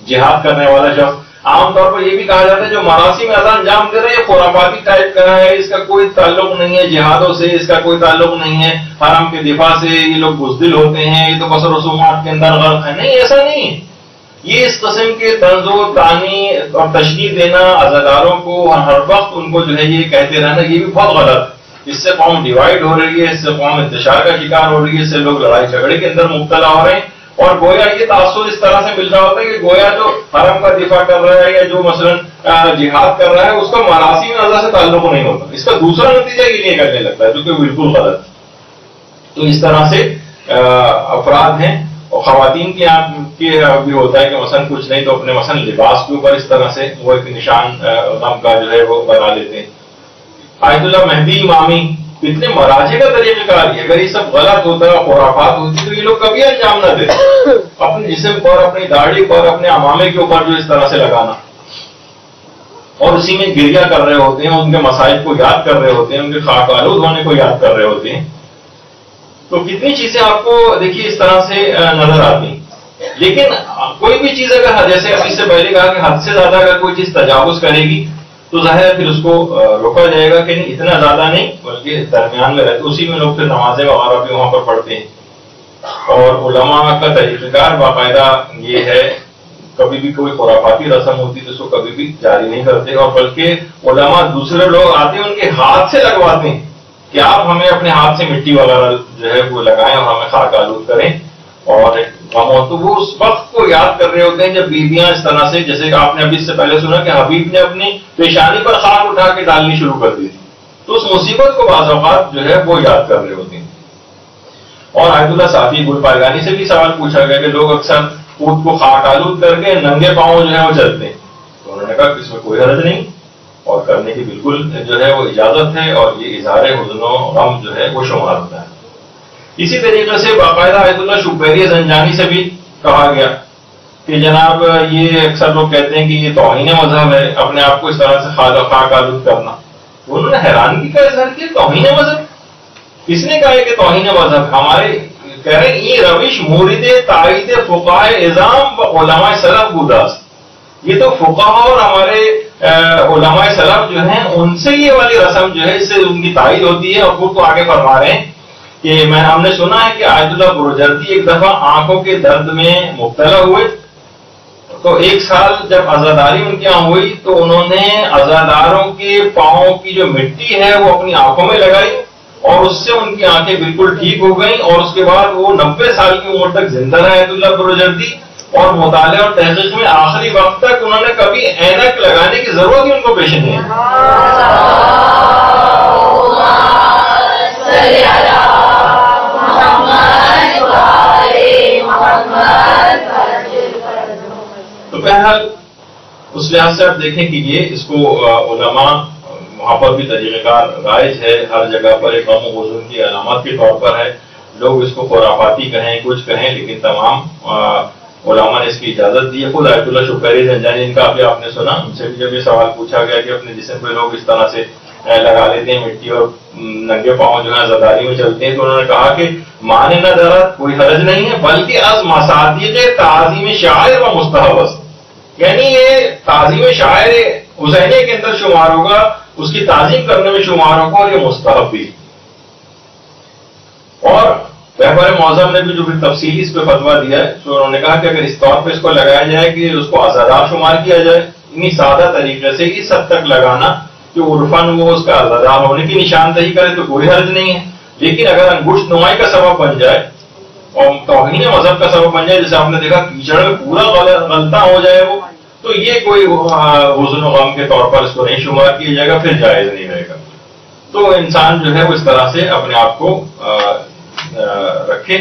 جہاد کرنے والا شخص، عام طور پر یہ بھی کہا جاتا ہے جو مراسم میں اذان انجام دے رہے ہیں یہ خرافاتی ٹائپ کا ہے، اس کا کوئی تعلق نہیں ہے جہادوں سے، اس کا کوئی تعلق نہیں ہے حرم کے دفاع سے، یہ لوگ بزدل ہوتے ہیں، یہ تو بس رسومات کے اندر غرق ہے۔ نہیں، ایسا نہیں ہے، یہ اس قسم کے طنز و تعانی اور تشریح دینا عزاداروں کو ہر وقت ان کو جو ہے یہ کہتے رہنا یہ بھی بہت غلط ہے، اس سے قوم ڈیوائڈ ہو رہی ہے، اس سے قوم انتشار کا شکار ہو رہی ہے، اس سے لوگ لڑائی جھگڑے کے اندر مبتلا ہو رہے ہیں، اور گویا یہ تاثر اس طرح سے مل رہا ہوتا ہے کہ گویا جو حرم کا دفاع کر رہا ہے یا جو مثلا جہاد کر رہا ہے اس کا مراسم اعضاء سے تعلق نہیں ہوتا، اس کا دوسرا نتیجہ یہ نہیں کرنے لگتا ہے جو کہ بالکل غلط ہے۔ تو اس طرح سے افراد ہیں، اور خواتین کے یہاں بھی ہوتا ہے کہ مثلا کچھ نہیں تو اپنے مثلا لباس کے اوپر اس طرح سے وہ ایک نشان غم کا جو ہے وہ بنا لیتے ہیں۔ آیت اللہ مہدی امامی اتنے مراجع کا طریقہ کار ہے، اگر یہ سب غلط ہوتا خرافات ہوتی تو یہ لوگ کبھی انجام نہ دیتے، اپنے جسم پر، اپنی داڑھی پر، اپنے امامے کے اوپر جو اس طرح سے لگانا، اور اسی میں گریہ کر رہے ہوتے ہیں، ان کے مسائل کو یاد کر رہے ہوتے ہیں، ان کے خاک آلود ہونے کو یاد کر رہے ہوتے ہیں، تو کتنی چیزیں آپ کو دیکھیے اس طرح سے نظر آتی ہیں۔ لیکن کوئی بھی چیز اگر جیسے اب اس سے پہلے کہا کہ حد سے زیادہ اگر کوئی چیز تجاوز کرے گی تو ظاہر ہے پھر اس کو روکا جائے گا کہ نہیں اتنا زیادہ نہیں بلکہ درمیان میں رہتے، اسی میں لوگ پھر نمازیں وغیرہ بھی وہاں پر پڑھتے ہیں، اور علماء کا طریقہ کار باقاعدہ یہ ہے کبھی بھی کوئی خرافاتی رسم ہوتی تو اس کو کبھی بھی جاری نہیں کرتے، اور بلکہ علماء دوسرے لوگ آتے ہیں ان کے ہاتھ سے لگواتے ہیں کہ آپ ہمیں اپنے ہاتھ سے مٹی وغیرہ جو ہے وہ لگائیں اور ہمیں خاک آلود کریں، اور تو وہ اس وقت کو یاد کر رہے ہوتے ہیں جب بیویاں اس طرح سے، جیسے کہ آپ نے ابھی اس سے پہلے سنا کہ حبیب نے اپنی پیشانی پر خاک اٹھا کے ڈالنی شروع کر دی تھی، تو اس مصیبت کو بعض اوقات جو ہے وہ یاد کر رہے ہوتے ہیں۔ اور آیت اللہ صافی گل پائگانی سے بھی سوال پوچھا گیا کہ لوگ اکثر خود کو خاک آلود کر کے ننگے پاؤں جو ہے وہ چلتے ہیں، تو انہوں نے کہا کہ اس میں کوئی حرج نہیں اور کرنے کی بالکل جو ہے وہ اجازت ہے، اور یہ اظہار حزن و غم جو ہے وہ شمار ہوتا ہے۔ اسی طریقے سے باقاعدہ آیت اللہ شبیری زنجانی سے بھی کہا گیا کہ جناب یہ اکثر لوگ کہتے ہیں کہ یہ توہین مذہب ہے اپنے آپ کو اس طرح سے خاک آلود کرنا، تو انہوں نے حیرانگی کا اظہار کیا توہین مذہب، کس نے کہا ہے کہ توہین مذہب؟ ہمارے کہہ رہے ہیں یہ روش مورد تائید فقہاء اعظام و علماء سلف بوداس، یہ تو فقہاء اور ہمارے علماء سلف جو ہیں ان سے یہ والی رسم جو ہے اس سے ان کی تائید ہوتی ہے، اور خود کو آگے فرما رہے ہیں کہ ہم نے سنا ہے کہ آیت اللہ بروجردی ایک دفعہ آنکھوں کے درد میں مبتلا ہوئے، تو ایک سال جب عزاداری ان کے یہاں ہوئی تو انہوں نے عزاداروں کے پاؤں کی جو مٹی ہے وہ اپنی آنکھوں میں لگائی، اور اس سے ان کی آنکھیں بالکل ٹھیک ہو گئیں، اور اس کے بعد وہ 90 سال کی عمر تک زندہ رہے آیت اللہ بروجردی، اور مطالعہ اور تحقیق میں آخری وقت تک انہوں نے کبھی اینک لگانے کی ضرورت ہی ان کو پیش نہیں ہے۔ تو بہرحال اس لحاظ سے آپ دیکھیں کہ یہ اس کو علماء وہاں پر بھی طریقہ کار رائج ہے، ہر جگہ پر ایک غم و حزن کی علامات کے طور پر ہے، لوگ اس کو خرافاتی کہیں کچھ کہیں، لیکن تمام علماء نے اس کی اجازت دی ہے۔ خود آیت اللہ شبیری زنجانی ان کا بھی آپ نے سنا، ان سے بھی جب یہ سوال پوچھا گیا کہ اپنے جسم پہ لوگ اس طرح سے لگا لیتے ہیں مٹی اور ننگے پاؤں جو ہے عزاداری میں چلتے ہیں، تو انہوں نے کہا کہ مانے نہ ذرا کوئی حرج نہیں ہے، بلکہ از مصادیق تعظیم شعائر و مستحب است، یعنی یہ تعظیم شعائر حسینیہ کے اندر شمار ہوگا، اس کی تعظیم کرنے میں شمار ہوگا، اور یہ مستحب بھی. اور رہبر معظم نے بھی جو تفصیلی اس پہ فتویٰ دیا ہے، تو انہوں نے کہا کہ اگر اس طور پہ اس کو لگایا جائے کہ اس کو عزادار شمار کیا جائے، اتنی سادہ طریقے سے اس حد تک لگانا کہ عرفاً وہ اس کا عزادار ہونے کی نشاندہی کرے تو کوئی حرج نہیں ہے. لیکن اگر انگشت نمائی کا سبب بن جائے اور توہین مذہب کا سبب بن جائے، جیسے آپ نے دیکھا کیچڑ میں پورا غلطہ ہو جائے وہ، تو یہ کوئی حزن و غم کے طور پر اس کو نہیں شمار کیا جائے گا، پھر جائز نہیں رہے گا. تو انسان جو ہے وہ اس طرح سے اپنے آپ کو رکھے.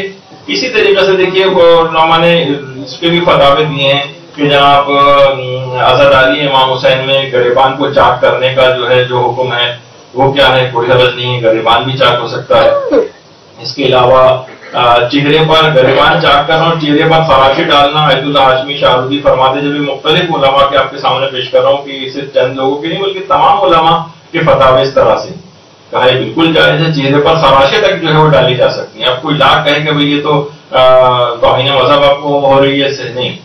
اسی طریقے سے دیکھیے علماء نے اس پہ بھی فتاوے دیے ہیں کہ جناب عزاداری امام حسین میں گریبان کو چاک کرنے کا جو ہے جو حکم ہے وہ کیا ہے، کوئی حرج نہیں ہے، گریبان بھی چاک ہو سکتا ہے. اس کے علاوہ چہرے پر گریبان چاک کرنا اور چہرے پر فراشی ڈالنا، آیت اللہ ہاشمی شاہرودی فرماتے جب مختلف علماء کے آپ کے سامنے پیش کر رہا ہوں کہ صرف چند لوگوں کے نہیں بلکہ تمام علماء کے فتاوے اس طرح سے کہا یہ بالکل جائز ہے، چہرے پر فراشیں تک جو ہے وہ ڈالی جا سکتی ہیں. اب کوئی لاکھ کہے کہ بھئی یہ تو توہین مذہب آپ کو ہو رہی ہے، سے نہیں.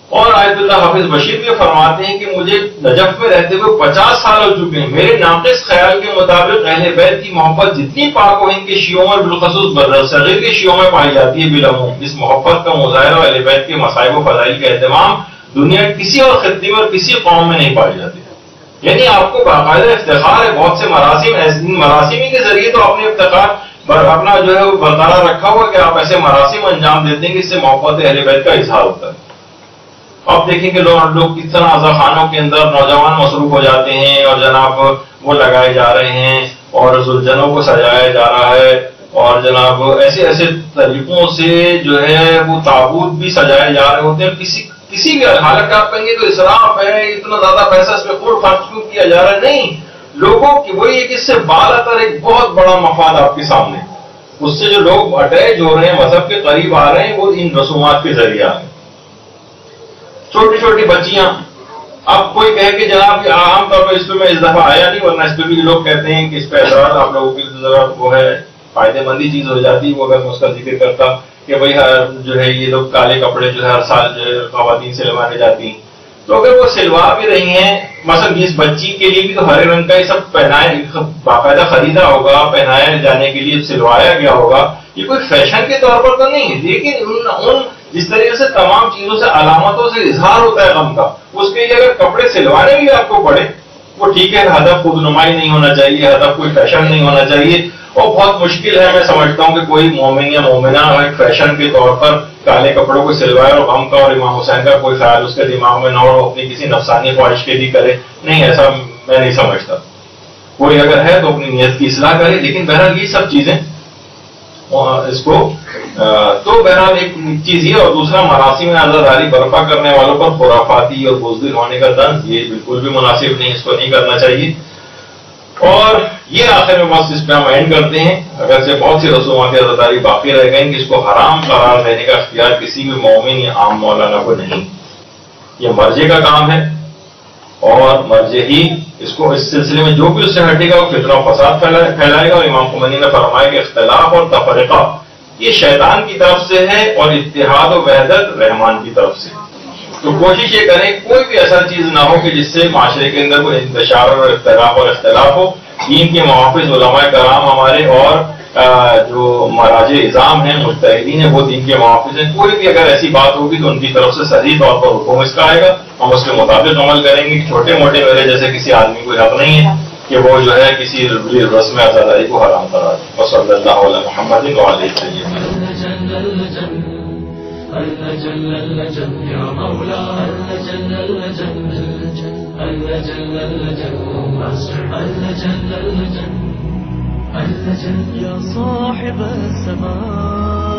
اور آیت اللہ حافظ بشیر بھی فرماتے ہیں کہ مجھے نجف میں رہتے ہوئے 50 سال ہو چکے ہیں، میرے ناقص خیال کے مطابق اہل بیت کی محبت جتنی پاک و ہند کے شیعوں میں بالخصوص برصغیر کے شیعوں میں پائی جاتی ہے، بالعموم اس محبت کا مظاہرہ اہل بیت کے مصائب و فضائل کا اہتمام دنیا کسی اور خطے میں اور کسی قوم میں نہیں پائی جاتی. یعنی آپ کو باقاعدہ افتخار ہے، بہت سے مراسم، مراسمی کے ذریعے تو اپنے افتخار اپنا جو ہے وہ برقرار رکھا ہوا کہ آپ ایسے مراسم انجام دیتے ہیں کہ اس سے محبت اہل بیت کا اظہار ہوتا ہے. اب دیکھیں کہ لوگ کس طرح عزاخانوں کے اندر نوجوان مصروف ہو جاتے ہیں اور جناب وہ لگائے جا رہے ہیں اور زلجھنوں کو سجایا جا رہا ہے، اور جناب ایسے طریقوں سے جو ہے وہ تابوت بھی سجائے جا رہے ہوتے ہیں. کسی بھی حالت آپ کہیں گے تو اسراف ہے، اتنا زیادہ پیسہ اس پہ خرچ کیوں کیا جا رہا ہے؟ نہیں، لوگوں کی وہی ایک اس سے بالاتر ایک بہت بڑا مفاد آپ کے سامنے، اس سے جو لوگ اٹیچ ہو رہے ہیں، مذہب کے قریب آ رہے ہیں، وہ ان رسومات کے ذریعے آ رہے ہیں. چھوٹی چھوٹی بچیاں، اب کوئی کہے کہ جناب عام طور پر اس پہ میں اس دفعہ آیا نہیں، ورنہ اس پہ بھی لوگ کہتے ہیں کہ اس پہ اثرات آپ لوگوں کی ذرا وہ ہے فائدے مندی چیز ہو جاتی. وہ اگر میں اس کا ذکر کرتا کہ بھائی جو ہے یہ لوگ کالے کپڑے جو ہے ہر سال جو ہے خواتین سلوانے جاتی ہیں، تو اگر وہ سلوا بھی رہی ہیں، مثلا جس بچی کے لیے بھی تو ہرے رنگ کا یہ سب پہنائے باقاعدہ خریدا ہوگا، پہنایا جانے کے لیے سلوایا گیا ہوگا، یہ کوئی فیشن کے طور پر تو نہیں ہے. لیکن ان جس طریقے سے تمام چیزوں سے علامتوں سے اظہار ہوتا ہے غم کا، اس کے لیے اگر کپڑے سلوانے بھی آپ کو پڑے وہ ٹھیک ہے، ہدف خود نمائی نہیں ہونا چاہیے، ہدف کوئی فیشن نہیں ہونا چاہیے. اور بہت مشکل ہے، میں سمجھتا ہوں کہ کوئی مومن یا مومنہ ایک فیشن کے طور پر کالے کپڑوں کو سلوائے اور غم کا اور امام حسین کا کوئی خیال اس کے دماغ میں نہ ہو، اپنی کسی نفسانی خواہش کے لیے کرے. نہیں، ایسا میں نہیں سمجھتا. کوئی اگر ہے تو اپنی نیت کی اصلاح کرے. لیکن بہرحال یہ سب چیزیں اس کو تو بہرحال ایک چیز یہ، اور دوسرا مراسم عزاداری برپا کرنے والوں پر خرافاتی اور بزدل ہونے کا طنز یہ بالکل بھی مناسب نہیں، اس کو نہیں کرنا چاہیے. اور یہ آخر میں بس اس پہ ہم اینڈ کرتے ہیں. اگر سے بہت سی رسومات عزاداری باقی رہ گئیں کہ اس کو حرام قرار دینے کا اختیار کسی بھی مومن یا عام مولانا کو نہیں، یہ مرجع کا کام ہے، اور مرجع ہی اس کو اس سلسلے میں جو بھی اس سے ہٹے گا وہ فتنہ و فساد پھیلائے گا. اور امام خمینی نے فرمایا کہ اختلاف اور تفرقہ یہ شیطان کی طرف سے ہے اور اتحاد و وحدت رحمان کی طرف سے. تو کوشش یہ کریں کوئی بھی ایسا چیز نہ ہو کہ جس سے معاشرے کے اندر کوئی انتشار اور اختلاف ہو. دین کے محافظ علماء کرام ہمارے اور جو مراجع اعظام ہیں، مجتہدین ہیں، وہ دین کے محافظ ہیں. کوئی بھی اگر ایسی بات ہوگی تو ان کی طرف سے صحیح طور پر حکم اس کا آئے گا، ہم اس کے مطابق عمل کریں گے. چھوٹے موٹے میرے جیسے کسی آدمی کو حق نہیں ہے کہ وہ جو ہے کسی رسم عزاداری کو حرام کرا دے. وصلی اللہ علی محمد وعلیہ وسلم. يا صاحب السماء